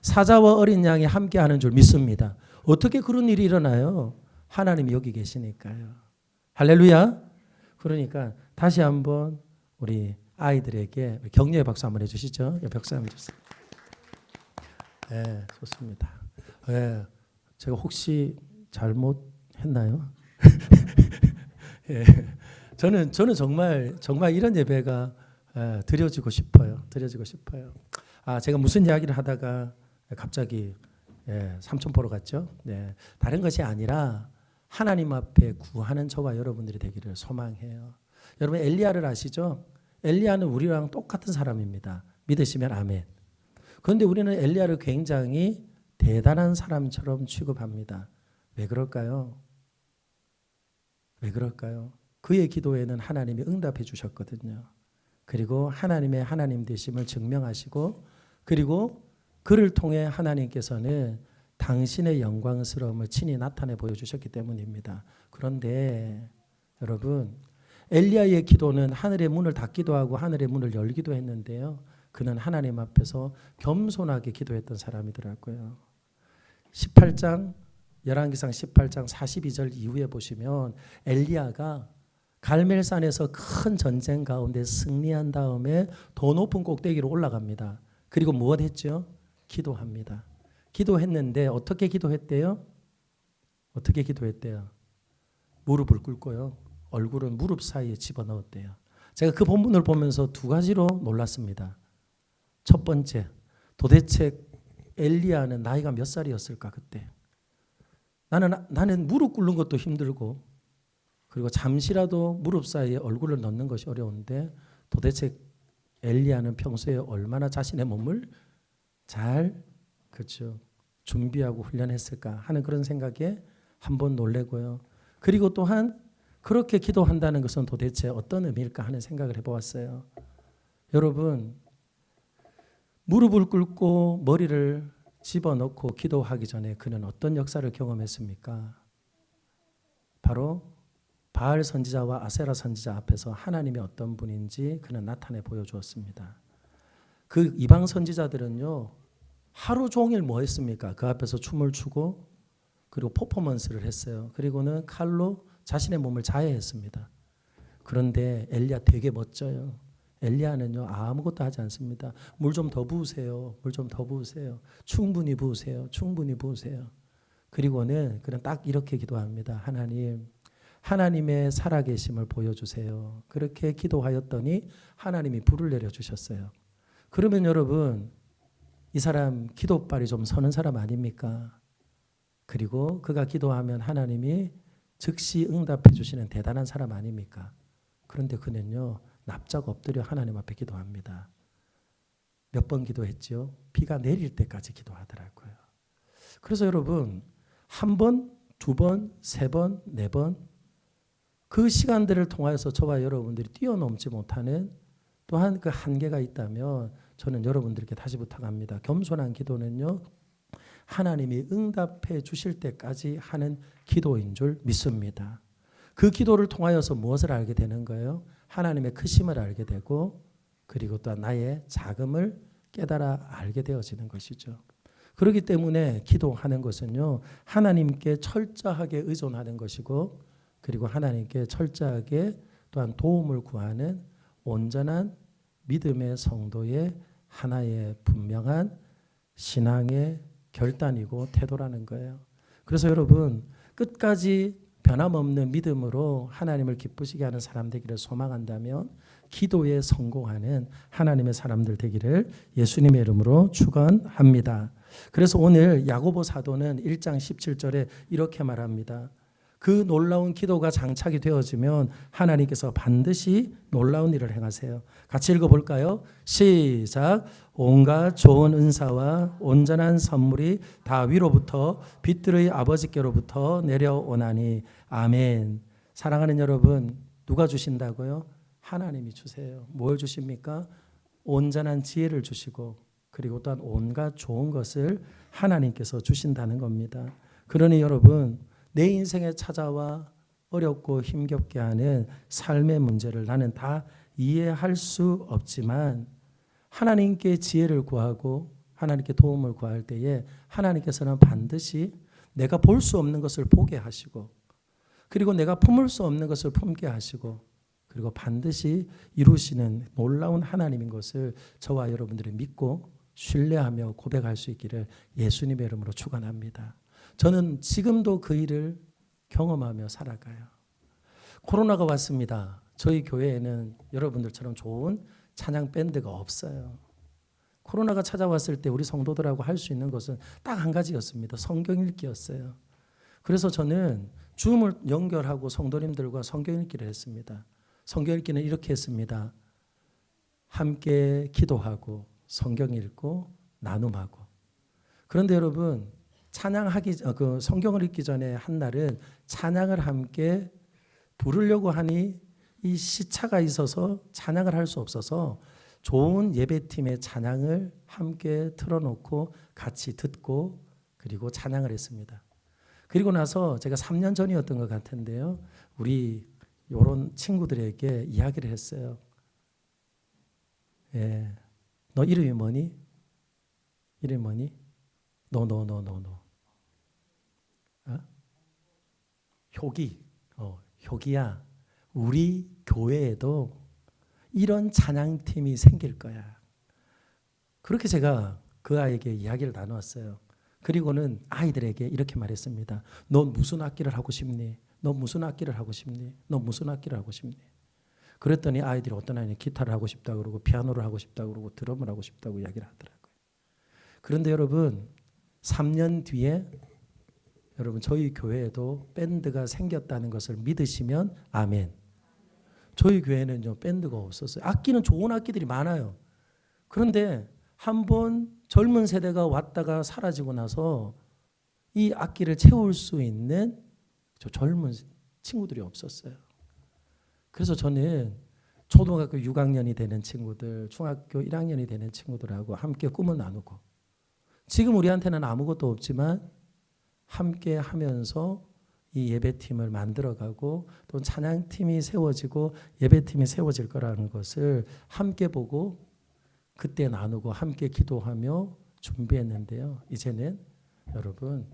사자와 어린 양이 함께 하는 줄 믿습니다. 어떻게 그런 일이 일어나요? 하나님이 여기 계시니까요. 할렐루야. 그러니까 다시 한번 우리 아이들에게 격려의 박수 한번 해주시죠. 박수 한번 주세요. 네, 좋습니다. 네, 제가 혹시 잘못했나요? 예, 저는 정말 이런 예배가 드려지고 싶어요. 제가 무슨 이야기를 하다가 갑자기 삼천포로 갔죠. 네, 다른 것이 아니라 하나님 앞에 구하는 저와 여러분들이 되기를 소망해요. 여러분, 엘리야를 아시죠? 엘리야는 우리랑 똑같은 사람입니다. 믿으시면 아멘. 그런데 우리는 엘리야를 굉장히 대단한 사람처럼 취급합니다. 왜 그럴까요? 그의 기도에는 하나님이 응답해 주셨거든요. 그리고 하나님의 하나님 되심을 증명하시고, 그리고 그를 통해 하나님께서는 당신의 영광스러움을 친히 나타내 보여주셨기 때문입니다. 그런데 여러분, 엘리야의 기도는 하늘의 문을 닫기도 하고 하늘의 문을 열기도 했는데요. 그는 하나님 앞에서 겸손하게 기도했던 사람이더라고요. 18장, 열왕기상 18장 42절 이후에 보시면 엘리야가 갈멜산에서 큰 전쟁 가운데 승리한 다음에 더 높은 꼭대기로 올라갑니다. 그리고 무엇 했죠? 기도합니다. 기도했는데 어떻게 기도했대요? 무릎을 꿇고요. 얼굴은 무릎 사이에 집어넣었대요. 제가 그 본문을 보면서 두 가지로 놀랐습니다. 첫 번째, 도대체 엘리야는 나이가 몇 살이었을까 그때? 나는 무릎 꿇는 것도 힘들고, 그리고 잠시라도 무릎 사이에 얼굴을 넣는 것이 어려운데, 도대체 엘리야는 평소에 얼마나 자신의 몸을 잘 준비하고 훈련했을까 하는 그런 생각에 한번 놀래고요. 그리고 또한 그렇게 기도한다는 것은 도대체 어떤 의미일까 하는 생각을 해보았어요. 여러분, 무릎을 꿇고 머리를 집어넣고 기도하기 전에 그는 어떤 역사를 경험했습니까? 바로 바알 선지자와 아세라 선지자 앞에서 하나님이 어떤 분인지 그는 나타내 보여주었습니다. 그 이방 선지자들은요, 하루 종일 뭐 했습니까? 그 앞에서 춤을 추고, 그리고 퍼포먼스를 했어요. 그리고는 칼로 자신의 몸을 자해했습니다. 그런데 엘리야 되게 멋져요. 엘리야는요, 아무것도 하지 않습니다. 물 좀 더 부으세요. 충분히 부으세요. 그리고는 그는 딱 이렇게 기도합니다. 하나님, 하나님의 살아계심을 보여주세요. 그렇게 기도하였더니 하나님이 불을 내려주셨어요. 그러면 여러분, 이 사람 기도발이 좀 서는 사람 아닙니까? 그리고 그가 기도하면 하나님이 즉시 응답해 주시는 대단한 사람 아닙니까? 그런데 그는요, 납작 엎드려 하나님 앞에 기도합니다. 몇 번 기도했죠? 비가 내릴 때까지 기도하더라고요. 그래서 여러분, 한 번, 두 번, 세 번, 네 번, 그 시간들을 통하여서 저와 여러분들이 뛰어넘지 못하는 또한 그 한계가 있다면 저는 여러분들께 다시 부탁합니다. 겸손한 기도는요, 하나님이 응답해 주실 때까지 하는 기도인 줄 믿습니다. 그 기도를 통하여서 무엇을 알게 되는 거예요? 하나님의 크심을 알게 되고, 그리고 또 나의 작음을 깨달아 알게 되어지는 것이죠. 그렇기 때문에 기도하는 것은요, 하나님께 철저하게 의존하는 것이고, 그리고 하나님께 철저하게 또한 도움을 구하는 온전한 믿음의 성도의 하나의 분명한 신앙의 결단이고 태도라는 거예요. 그래서 여러분, 끝까지 변함없는 믿음으로 하나님을 기쁘시게 하는 사람 되기를 소망한다면 기도에 성공하는 하나님의 사람들 되기를 예수님의 이름으로 축원합니다. 그래서 오늘 야고보 사도는 1장 17절에 이렇게 말합니다. 그 놀라운 기도가 장착이 되어지면 하나님께서 반드시 놀라운 일을 행하세요. 같이 읽어볼까요? 시작. 온갖 좋은 은사와 온전한 선물이 다 위로부터 빛들의 아버지께로부터 내려오나니 아멘. 사랑하는 여러분, 누가 주신다고요? 하나님이 주세요. 뭘 주십니까? 온전한 지혜를 주시고, 그리고 또한 온갖 좋은 것을 하나님께서 주신다는 겁니다. 그러니 여러분, 내 인생에 찾아와 어렵고 힘겹게 하는 삶의 문제를 나는 다 이해할 수 없지만 하나님께 지혜를 구하고 하나님께 도움을 구할 때에 하나님께서는 반드시 내가 볼 수 없는 것을 보게 하시고, 그리고 내가 품을 수 없는 것을 품게 하시고, 그리고 반드시 이루시는 놀라운 하나님인 것을 저와 여러분들이 믿고 신뢰하며 고백할 수 있기를 예수님의 이름으로 축원합니다. 저는 지금도 그 일을 경험하며 살아가요. 코로나가 왔습니다. 저희 교회에는 여러분들처럼 좋은 찬양 밴드가 없어요. 코로나가 찾아왔을 때 우리 성도들하고 할 수 있는 것은 딱 한 가지였습니다. 성경 읽기였어요. 그래서 저는 줌을 연결하고 성도님들과 성경 읽기를 했습니다. 성경 읽기는 이렇게 했습니다. 함께 기도하고 성경 읽고 나눔하고. 그런데 여러분, 찬양하기 그 성경을 읽기 전에 한 날은 찬양을 함께 부르려고 하니 이 시차가 있어서 찬양을 할 수 없어서 좋은 예배팀의 찬양을 함께 틀어놓고 같이 듣고 그리고 찬양을 했습니다. 그리고 나서 제가 3년 전이었던 것 같은데요, 우리 이런 친구들에게 이야기를 했어요. 예, 너 이름이 뭐니? 이름이 뭐니? 노. 효기야. 우리 교회에도 이런 찬양팀이 생길 거야. 그렇게 제가 그 아이에게 이야기를 나누었어요. 그리고는 아이들에게 이렇게 말했습니다. 넌 무슨 악기를 하고 싶니? 너 무슨 악기를 하고 싶니? 너 무슨 악기를 하고 싶니? 그랬더니 아이들이 어떤 아이는 기타를 하고 싶다고 그러고 피아노를 하고 싶다고 그러고 드럼을 하고 싶다고 이야기를 하더라고요. 그런데 여러분, 3년 뒤에 여러분 저희 교회에도 밴드가 생겼다는 것을 믿으시면 아멘. 저희 교회는요 밴드가 없었어요. 악기는 좋은 악기들이 많아요. 그런데 한번 젊은 세대가 왔다가 사라지고 나서 이 악기를 채울 수 있는 저 젊은 친구들이 없었어요. 그래서 저는 초등학교 6학년이 되는 친구들, 중학교 1학년이 되는 친구들하고 함께 꿈을 나누고, 지금 우리한테는 아무것도 없지만 함께 하면서 이 예배팀을 만들어가고 또 찬양팀이 세워지고 예배팀이 세워질 거라는 것을 함께 보고 그때 나누고 함께 기도하며 준비했는데요. 이제는 여러분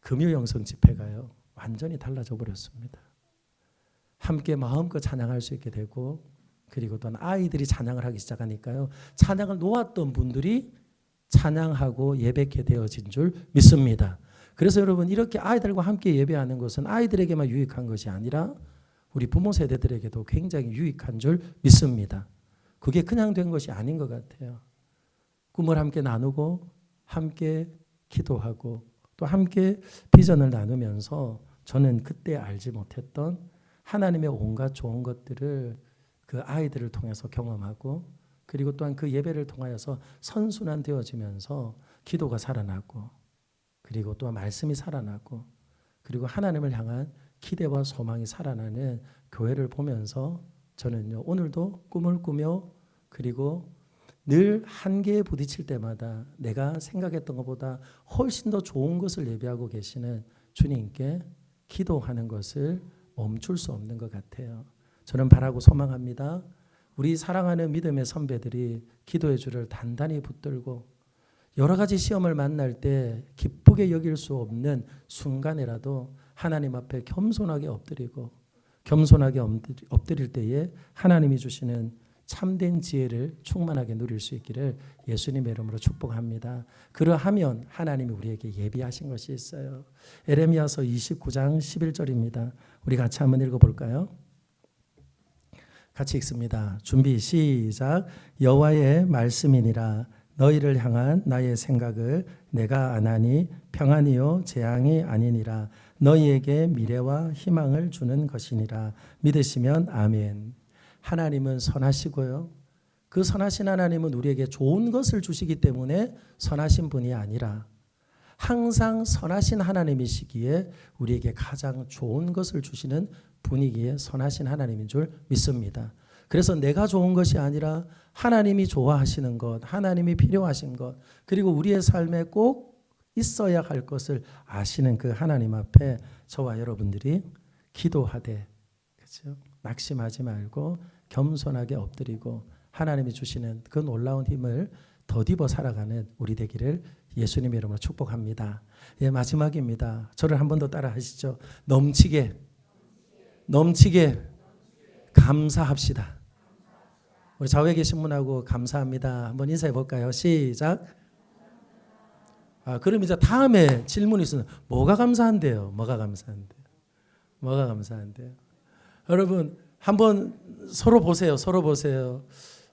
금요 영성 집회가요 완전히 달라져 버렸습니다. 함께 마음껏 찬양할 수 있게 되고, 그리고 또 아이들이 찬양을 하기 시작하니까요, 찬양을 놓았던 분들이 찬양하고 예배케 되어진 줄 믿습니다. 그래서 여러분 이렇게 아이들과 함께 예배하는 것은 아이들에게만 유익한 것이 아니라 우리 부모 세대들에게도 굉장히 유익한 줄 믿습니다. 그게 그냥 된 것이 아닌 것 같아요. 꿈을 함께 나누고 함께 기도하고 또 함께 비전을 나누면서 저는 그때 알지 못했던 하나님의 온갖 좋은 것들을 그 아이들을 통해서 경험하고 그리고 또한 그 예배를 통하여서 선순환 되어지면서 기도가 살아나고 그리고 또한 말씀이 살아나고 그리고 하나님을 향한 기대와 소망이 살아나는 교회를 보면서 저는요 오늘도 꿈을 꾸며 그리고 늘 한계에 부딪힐 때마다 내가 생각했던 것보다 훨씬 더 좋은 것을 예배하고 계시는 주님께 기도하는 것을 멈출 수 없는 것 같아요. 저는 바라고 소망합니다. 우리 사랑하는 믿음의 선배들이 기도의 줄을 단단히 붙들고 여러 가지 시험을 만날 때 기쁘게 여길 수 없는 순간이라도 하나님 앞에 겸손하게 엎드리고 겸손하게 엎드릴 때에 하나님이 주시는 참된 지혜를 충만하게 누릴 수 있기를 예수님의 이름으로 축복합니다. 그러하면 하나님이 우리에게 예비하신 것이 있어요. 에레미야서 29장 11절입니다. 우리 같이 한번 읽어볼까요? 같이 읽습니다. 준비 시작. 여호와의 말씀이니라 너희를 향한 나의 생각을 내가 아나니 평안이요 재앙이 아니니라 너희에게 미래와 희망을 주는 것이니라 믿으시면 아멘. 하나님은 선하시고요. 그 선하신 하나님은 우리에게 좋은 것을 주시기 때문에 선하신 분이 아니라 항상 선하신 하나님이시기에 우리에게 가장 좋은 것을 주시는 분이기에 선하신 하나님인 줄 믿습니다. 그래서 내가 좋은 것이 아니라 하나님이 좋아하시는 것, 하나님이 필요하신 것, 그리고 우리의 삶에 꼭 있어야 할 것을 아시는 그 하나님 앞에 저와 여러분들이 기도하되, 그렇죠? 낙심하지 말고 겸손하게 엎드리고 하나님이 주시는 그 놀라운 힘을 덧입어 살아가는 우리 되기를 예수님의 이름으로 축복합니다. 예, 마지막입니다. 저를 한 번 더 따라 하시죠. 넘치게 감사합시다. 우리 좌우에 계신 분하고 감사합니다. 한번 인사해 볼까요? 시작. 그럼 이제 다음에 질문이 있으면 뭐가 감사한데요? 뭐가 감사한데요? 여러분 한번 서로 보세요.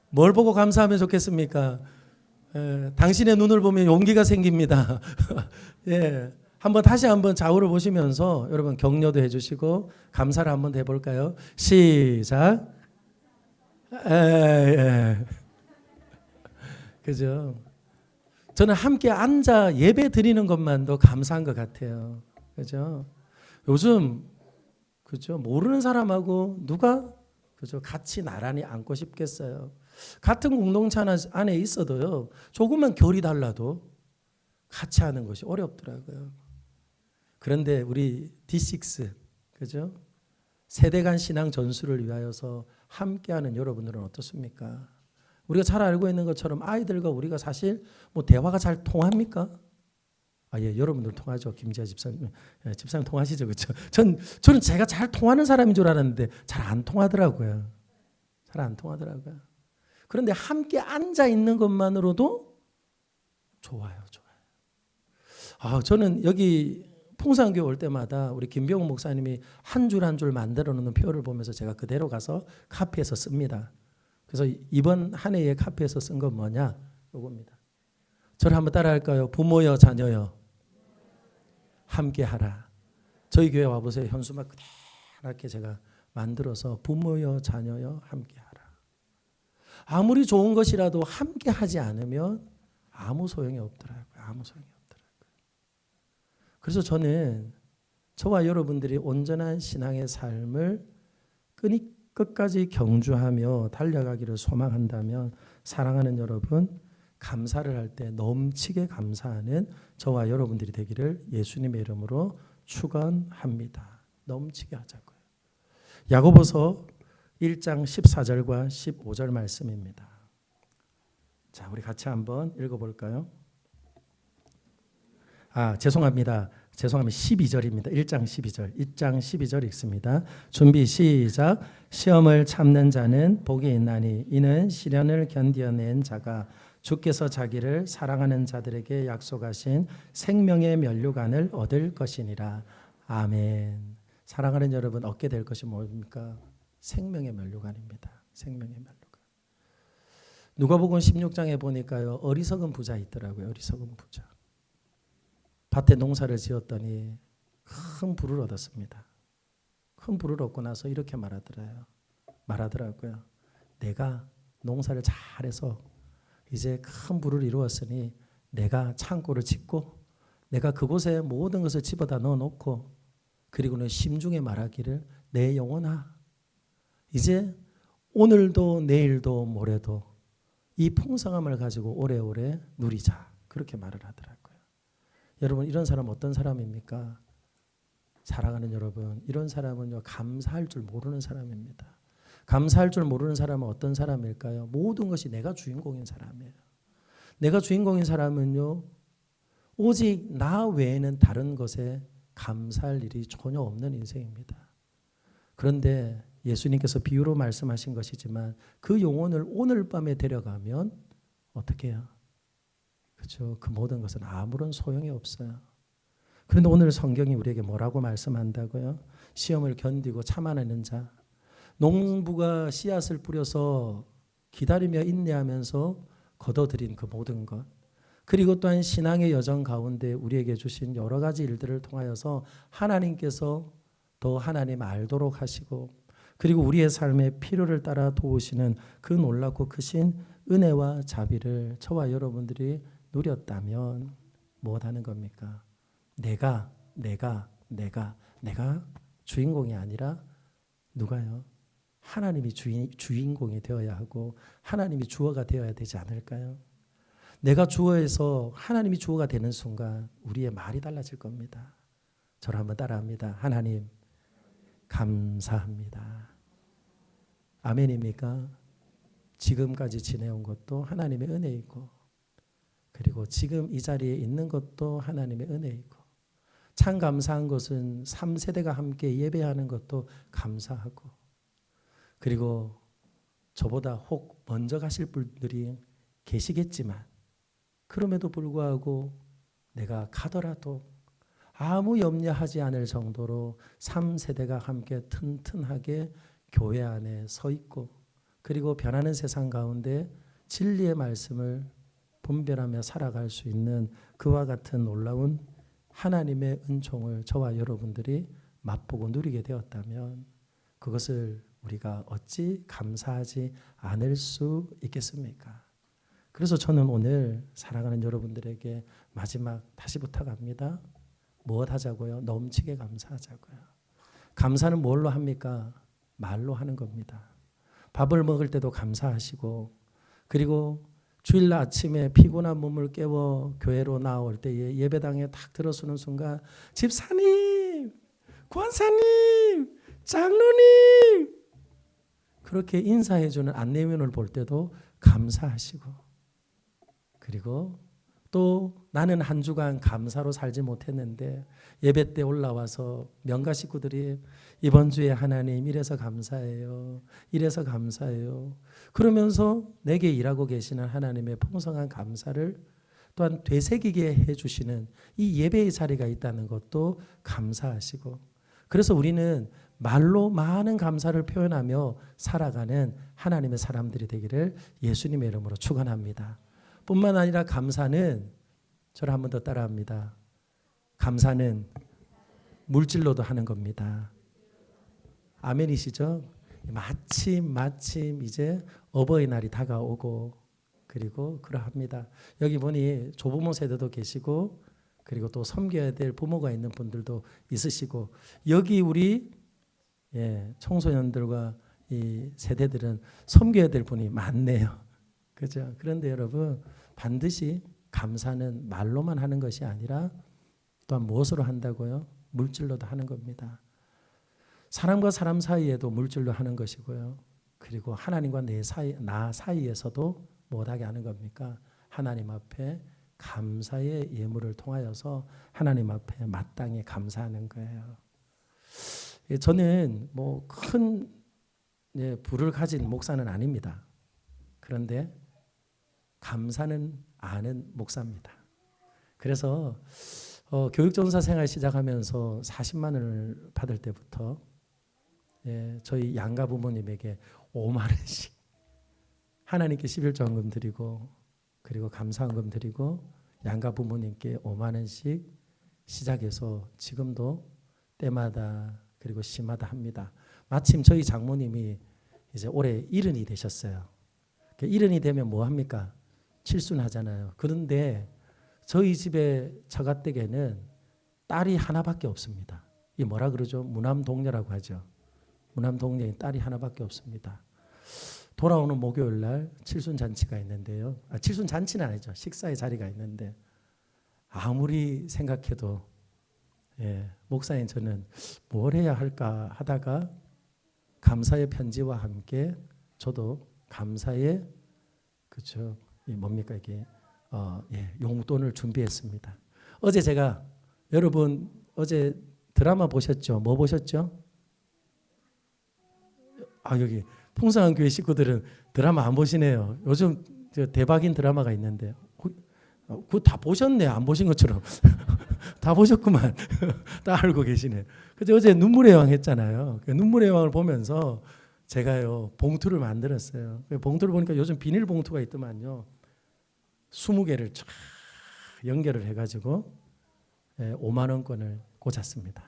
뭘 보고 감사하면 좋겠습니까? 당신의 눈을 보면 용기가 생깁니다. 예, 다시 한번 좌우를 보시면서 여러분 격려도 해주시고 감사를 한번 해볼까요? 시작. 그죠? 저는 함께 앉아 예배 드리는 것만도 감사한 것 같아요. 그죠? 요즘 그죠? 모르는 사람하고 누가 그죠? 같이 나란히 앉고 싶겠어요. 같은 공동체 안에 있어도요. 조금만 결이 달라도 같이 하는 것이 어렵더라고요. 그런데 우리 D6 그죠? 세대 간 신앙 전수를 위하여서 함께하는 여러분들은 어떻습니까? 우리가 잘 알고 있는 것처럼 아이들과 우리가 사실 뭐 대화가 잘 통합니까? 예, 여러분들 통하죠. 김지아 집사님, 집사님 통하시죠, 그렇죠? 저는 제가 잘 통하는 사람인 줄 알았는데 잘 안 통하더라고요. 그런데 함께 앉아 있는 것만으로도 좋아요. 저는 여기 풍산교회 올 때마다 우리 김병훈 목사님이 한 줄 한 줄 만들어 놓는 표를 보면서 제가 그대로 가서 카피해서 씁니다. 그래서 이번 한 해에 카피해서 쓴 건 뭐냐? 요겁니다. 저를 한번 따라할까요? 부모여 자녀여 함께하라. 저희 교회 와보세요. 현수막 그렇게 제가 만들어서 부모여 자녀여 함께하라. 아무리 좋은 것이라도 함께하지 않으면 아무 소용이 없더라고요. 그래서 저는 저와 여러분들이 온전한 신앙의 삶을 끝까지 경주하며 달려가기를 소망한다면 사랑하는 여러분 감사를 할 때 넘치게 감사하는 저와 여러분들이 되기를 예수님의 이름으로 축원합니다. 넘치게 하자고요. 야고보서 1장 14절과 15절 말씀입니다. 자, 우리 같이 한번 읽어볼까요? 죄송합니다. 12절입니다. 1장 12절 읽습니다. 준비 시작. 시험을 참는 자는 복이 있나니 이는 시련을 견디어낸 자가 주께서 자기를 사랑하는 자들에게 약속하신 생명의 면류관을 얻을 것이니라. 아멘. 사랑하는 여러분, 얻게 될 것이 뭡니까? 생명의 면류관입니다. 생명의 면류관. 누가복음 16장에 보니까요, 어리석은 부자 있더라고요. 어리석은 부자. 밭에 농사를 지었더니 큰 부를 얻었습니다. 큰 부를 얻고 나서 이렇게 말하더라고요. 내가 농사를 잘해서 이제 큰 부를 이루었으니 내가 창고를 짓고 내가 그곳에 모든 것을 집어다 넣어놓고 그리고는 심중에 말하기를 내 영혼아 이제 오늘도 내일도 모레도 이 풍성함을 가지고 오래오래 누리자. 그렇게 말을 하더라고요. 여러분 이런 사람 어떤 사람입니까? 사랑하는 여러분, 이런 사람은요 감사할 줄 모르는 사람입니다. 감사할 줄 모르는 사람은 어떤 사람일까요? 모든 것이 내가 주인공인 사람이에요. 내가 주인공인 사람은요 오직 나 외에는 다른 것에 감사할 일이 전혀 없는 인생입니다. 그런데 예수님께서 비유로 말씀하신 것이지만 그 영혼을 오늘 밤에 데려가면 어떻게 해요? 그렇죠. 그 모든 것은 아무런 소용이 없어요. 그런데 오늘 성경이 우리에게 뭐라고 말씀한다고요? 시험을 견디고 참아내는 자. 농부가 씨앗을 뿌려서 기다리며 인내하면서 거둬들인 그 모든 것. 그리고 또한 신앙의 여정 가운데 우리에게 주신 여러 가지 일들을 통하여서 하나님께서 더 하나님 알도록 하시고 그리고 우리의 삶의 필요를 따라 도우시는 그 놀랍고 크신 은혜와 자비를 저와 여러분들이 누렸다면 무엇하는 겁니까? 내가 주인공이 아니라 누가요? 하나님이 주인공이 되어야 하고 하나님이 주어가 되어야 되지 않을까요? 내가 주어에서 하나님이 주어가 되는 순간 우리의 말이 달라질 겁니다. 저를 한번 따라합니다. 하나님 감사합니다. 아멘입니까? 지금까지 지내온 것도 하나님의 은혜이고 그리고 지금 이 자리에 있는 것도 하나님의 은혜이고 참 감사한 것은 3세대가 함께 예배하는 것도 감사하고 그리고 저보다 혹 먼저 가실 분들이 계시겠지만 그럼에도 불구하고 내가 가더라도 아무 염려하지 않을 정도로 3세대가 함께 튼튼하게 교회 안에 서 있고 그리고 변하는 세상 가운데 진리의 말씀을 분별하며 살아갈 수 있는 그와 같은 놀라운 하나님의 은총을 저와 여러분들이 맛보고 누리게 되었다면 그것을 우리가 어찌 감사하지 않을 수 있겠습니까? 그래서 저는 오늘 사랑하는 여러분들에게 마지막 다시 부탁합니다. 무엇 하자고요? 넘치게 감사하자고요. 감사는 뭘로 합니까? 말로 하는 겁니다. 밥을 먹을 때도 감사하시고 그리고 주일날 아침에 피곤한 몸을 깨워 교회로 나올 때에 예배당에 딱 들어서는 순간 집사님, 권사님, 장로님 그렇게 인사해주는 안내면을 볼 때도 감사하시고 그리고 또 나는 한 주간 감사로 살지 못했는데 예배 때 올라와서 명가 식구들이 이번 주에 하나님 이래서 감사해요. 이래서 감사해요. 그러면서 내게 일하고 계시는 하나님의 풍성한 감사를 또한 되새기게 해주시는 이 예배의 자리가 있다는 것도 감사하시고 그래서 우리는 말로 많은 감사를 표현하며 살아가는 하나님의 사람들이 되기를 예수님의 이름으로 축원합니다. 뿐만 아니라 감사는 저를 한 번 더 따라합니다. 감사는 물질로도 하는 겁니다. 아멘이시죠? 마침 이제 어버이날이 다가오고 그리고 그러합니다. 여기 보니 조부모 세대도 계시고 그리고 또 섬겨야 될 부모가 있는 분들도 있으시고 여기 우리 청소년들과 이 세대들은 섬겨야 될 분이 많네요. 그죠? 그런데 여러분 반드시 감사는 말로만 하는 것이 아니라 또한 무엇으로 한다고요? 물질로도 하는 겁니다. 사람과 사람 사이에도 물질로 하는 것이고요. 그리고 하나님과 나 사이에서도 못하게 하는 겁니까? 하나님 앞에 감사의 예물을 통하여서 하나님 앞에 마땅히 감사하는 거예요. 저는 뭐 큰 부를 가진 목사는 아닙니다. 그런데 감사는 아는 목사입니다. 그래서 교육전사 생활 시작하면서 40만 원을 받을 때부터 저희 양가 부모님에게 5만 원씩 하나님께 11조헌금 드리고 그리고 감사헌금 드리고 양가 부모님께 5만 원씩 시작해서 지금도 때마다 그리고 시마다 합니다. 마침 저희 장모님이 이제 올해 70이 되셨어요. 70이 되면 뭐 합니까? 칠순하잖아요. 그런데 저희 집의 처가댁에는 딸이 하나밖에 없습니다. 이 뭐라 그러죠? 무남동녀라고 하죠. 무남동녀인 딸이 하나밖에 없습니다. 돌아오는 목요일 날 칠순잔치가 있는데요. 칠순잔치는 아니죠. 식사의 자리가 있는데 아무리 생각해도 목사님 저는 뭘 해야 할까 하다가 감사의 편지와 함께 저도 감사의 그렇죠. 뭡니까 이게 용돈을 준비했습니다. 어제 제가 여러분 어제 드라마 보셨죠? 뭐 보셨죠? 여기 풍성한 교회 식구들은 드라마 안 보시네요. 요즘 대박인 드라마가 있는데 그거 다 보셨네. 안 보신 것처럼 다 보셨구만. 다 알고 계시네. 그래서 어제 눈물의 왕 했잖아요. 눈물의 왕을 보면서 제가요 봉투를 만들었어요. 봉투를 보니까 요즘 비닐 봉투가 있더만요. 20개를 쫙 연결을 해가지고 5만 원권을 꽂았습니다.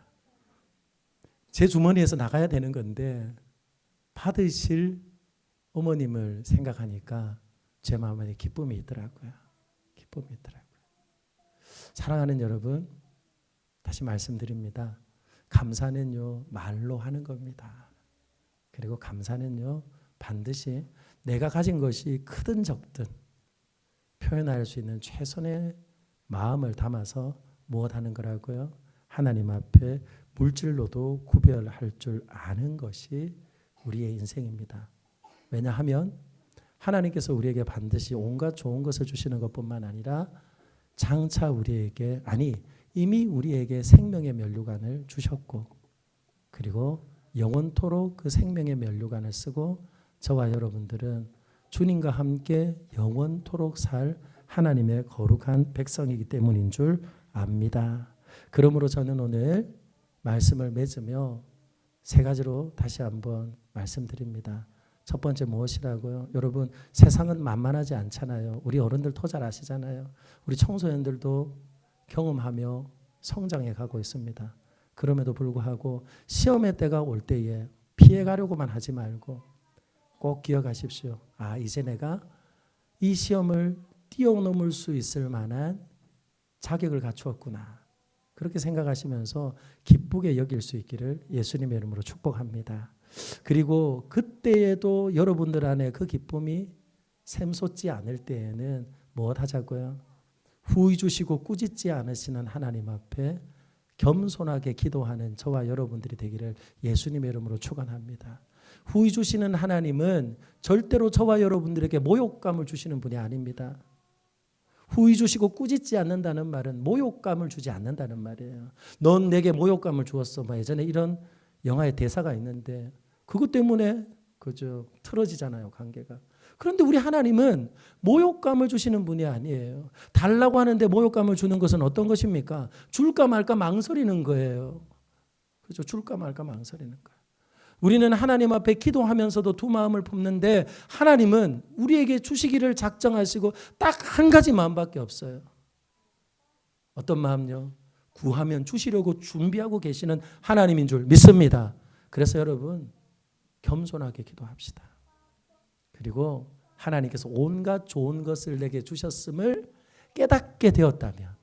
제 주머니에서 나가야 되는 건데 받으실 어머님을 생각하니까 제 마음에 기쁨이 있더라고요. 기쁨이 있더라고요. 사랑하는 여러분, 다시 말씀드립니다. 감사는요 말로 하는 겁니다. 그리고 감사는요 반드시 내가 가진 것이 크든 적든 표현할 수 있는 최선의 마음을 담아서 무엇하는 거라고요? 하나님 앞에 물질로도 구별할 줄 아는 것이 우리의 인생입니다. 왜냐하면 하나님께서 우리에게 반드시 온갖 좋은 것을 주시는 것뿐만 아니라 장차 우리에게 이미 우리에게 생명의 면류관을 주셨고 그리고 영원토록 그 생명의 면류관을 쓰고 저와 여러분들은 주님과 함께 영원토록 살 하나님의 거룩한 백성이기 때문인 줄 압니다. 그러므로 저는 오늘 말씀을 맺으며 세 가지로 다시 한번 말씀드립니다. 첫 번째 무엇이라고요? 여러분 세상은 만만하지 않잖아요. 우리 어른들도 잘 아시잖아요. 우리 청소년들도 경험하며 성장해 가고 있습니다. 그럼에도 불구하고 시험의 때가 올 때에 피해가려고만 하지 말고 꼭 기억하십시오. 이제 내가 이 시험을 뛰어넘을 수 있을 만한 자격을 갖추었구나. 그렇게 생각하시면서 기쁘게 여길 수 있기를 예수님의 이름으로 축복합니다. 그리고 그때에도 여러분들 안에 그 기쁨이 샘솟지 않을 때에는 무엇 하자고요? 후히 주시고 꾸짖지 않으시는 하나님 앞에 겸손하게 기도하는 저와 여러분들이 되기를 예수님의 이름으로 축원합니다. 후히 주시는 하나님은 절대로 저와 여러분들에게 모욕감을 주시는 분이 아닙니다. 후히 주시고 꾸짖지 않는다는 말은 모욕감을 주지 않는다는 말이에요. 넌 내게 모욕감을 주었어. 예전에 이런 영화의 대사가 있는데 그것 때문에 그죠 틀어지잖아요, 관계가. 그런데 우리 하나님은 모욕감을 주시는 분이 아니에요. 달라고 하는데 모욕감을 주는 것은 어떤 것입니까? 줄까 말까 망설이는 거예요. 그죠? 줄까 말까 망설이는 거예요. 우리는 하나님 앞에 기도하면서도 두 마음을 품는데 하나님은 우리에게 주시기를 작정하시고 딱 한 가지 마음밖에 없어요. 어떤 마음요? 구하면 주시려고 준비하고 계시는 하나님인 줄 믿습니다. 그래서 여러분 겸손하게 기도합시다. 그리고 하나님께서 온갖 좋은 것을 내게 주셨음을 깨닫게 되었다면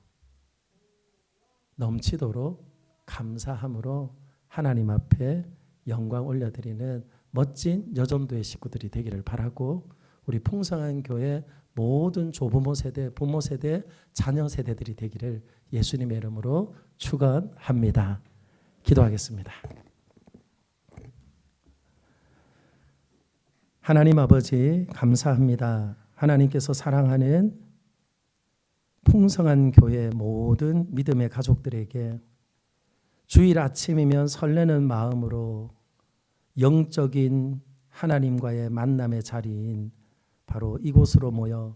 넘치도록 감사함으로 하나님 앞에 영광 올려드리는 멋진 여전도의 식구들이 되기를 바라고 우리 풍성한 교회 모든 조부모 세대, 부모 세대, 자녀 세대들이 되기를 예수님의 이름으로 축원합니다. 기도하겠습니다. 하나님 아버지 감사합니다. 하나님께서 사랑하는 풍성한 교회 모든 믿음의 가족들에게 주일 아침이면 설레는 마음으로 영적인 하나님과의 만남의 자리인 바로 이곳으로 모여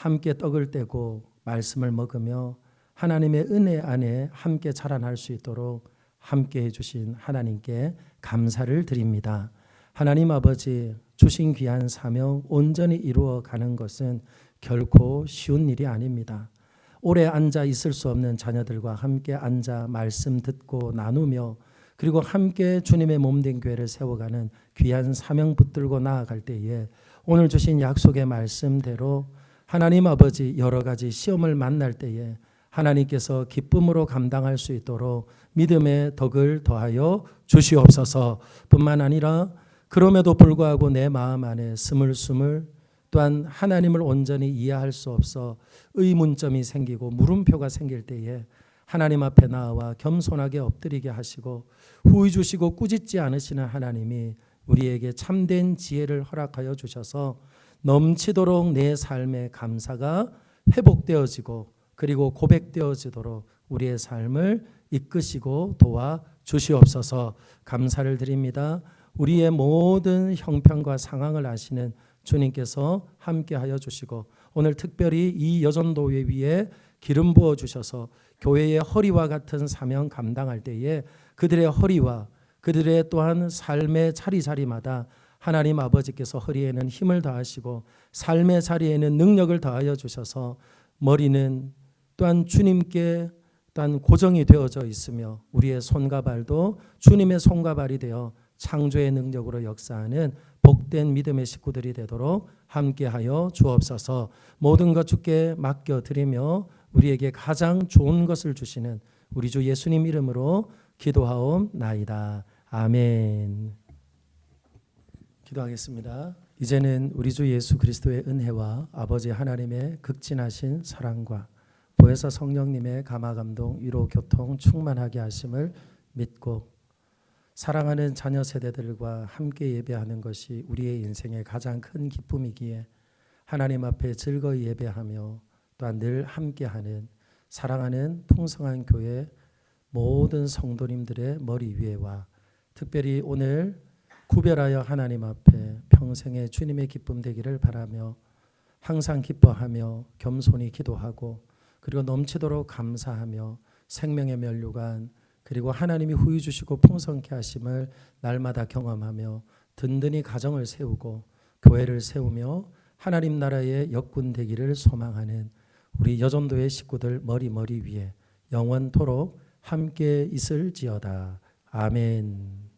함께 떡을 떼고 말씀을 먹으며 하나님의 은혜 안에 함께 자라날 수 있도록 함께 해주신 하나님께 감사를 드립니다. 하나님 아버지, 주신 귀한 사명 온전히 이루어가는 것은 결코 쉬운 일이 아닙니다. 오래 앉아 있을 수 없는 자녀들과 함께 앉아 말씀 듣고 나누며 그리고 함께 주님의 몸된 교회를 세워가는 귀한 사명 붙들고 나아갈 때에 오늘 주신 약속의 말씀대로 하나님 아버지 여러 가지 시험을 만날 때에 하나님께서 기쁨으로 감당할 수 있도록 믿음의 덕을 더하여 주시옵소서. 뿐만 아니라 그럼에도 불구하고 내 마음 안에 스물스물 또한 하나님을 온전히 이해할 수 없어 의문점이 생기고 물음표가 생길 때에 하나님 앞에 나와 겸손하게 엎드리게 하시고 후회 주시고 꾸짖지 않으시는 하나님이 우리에게 참된 지혜를 허락하여 주셔서 넘치도록 내 삶의 감사가 회복되어지고 그리고 고백되어지도록 우리의 삶을 이끄시고 도와 주시옵소서. 감사를 드립니다. 우리의 모든 형편과 상황을 아시는 주님께서 함께하여 주시고 오늘 특별히 이 여전도회 위에 기름 부어 주셔서 교회의 허리와 같은 사명 감당할 때에 그들의 허리와 그들의 또한 삶의 자리자리마다 하나님 아버지께서 허리에는 힘을 더하시고 삶의 자리에는 능력을 더하여 주셔서 머리는 또한 주님께 또한 고정이 되어져 있으며 우리의 손과 발도 주님의 손과 발이 되어 창조의 능력으로 역사하는 복된 믿음의 식구들이 되도록 함께하여 주옵소서. 모든 것 주께 맡겨드리며 우리에게 가장 좋은 것을 주시는 우리 주 예수님 이름으로 기도하옵나이다. 아멘. 기도하겠습니다. 이제는 우리 주 예수 그리스도의 은혜와 아버지 하나님의 극진하신 사랑과 보혜사 성령님의 감화감동 위로 교통 충만하게 하심을 믿고 사랑하는 자녀 세대들과 함께 예배하는 것이 우리의 인생의 가장 큰 기쁨이기에 하나님 앞에 즐거이 예배하며 또한 늘 함께하는 사랑하는 풍성한 교회 모든 성도님들의 머리 위에와 특별히 오늘 구별하여 하나님 앞에 평생의 주님의 기쁨 되기를 바라며 항상 기뻐하며 겸손히 기도하고 그리고 넘치도록 감사하며 생명의 면류관 그리고 하나님이 후히 주시고 풍성케 하심을 날마다 경험하며 든든히 가정을 세우고 교회를 세우며 하나님 나라의 역군 되기를 소망하는 우리 여전도의 식구들 머리 위에 영원토록 함께 있을지어다. 아멘.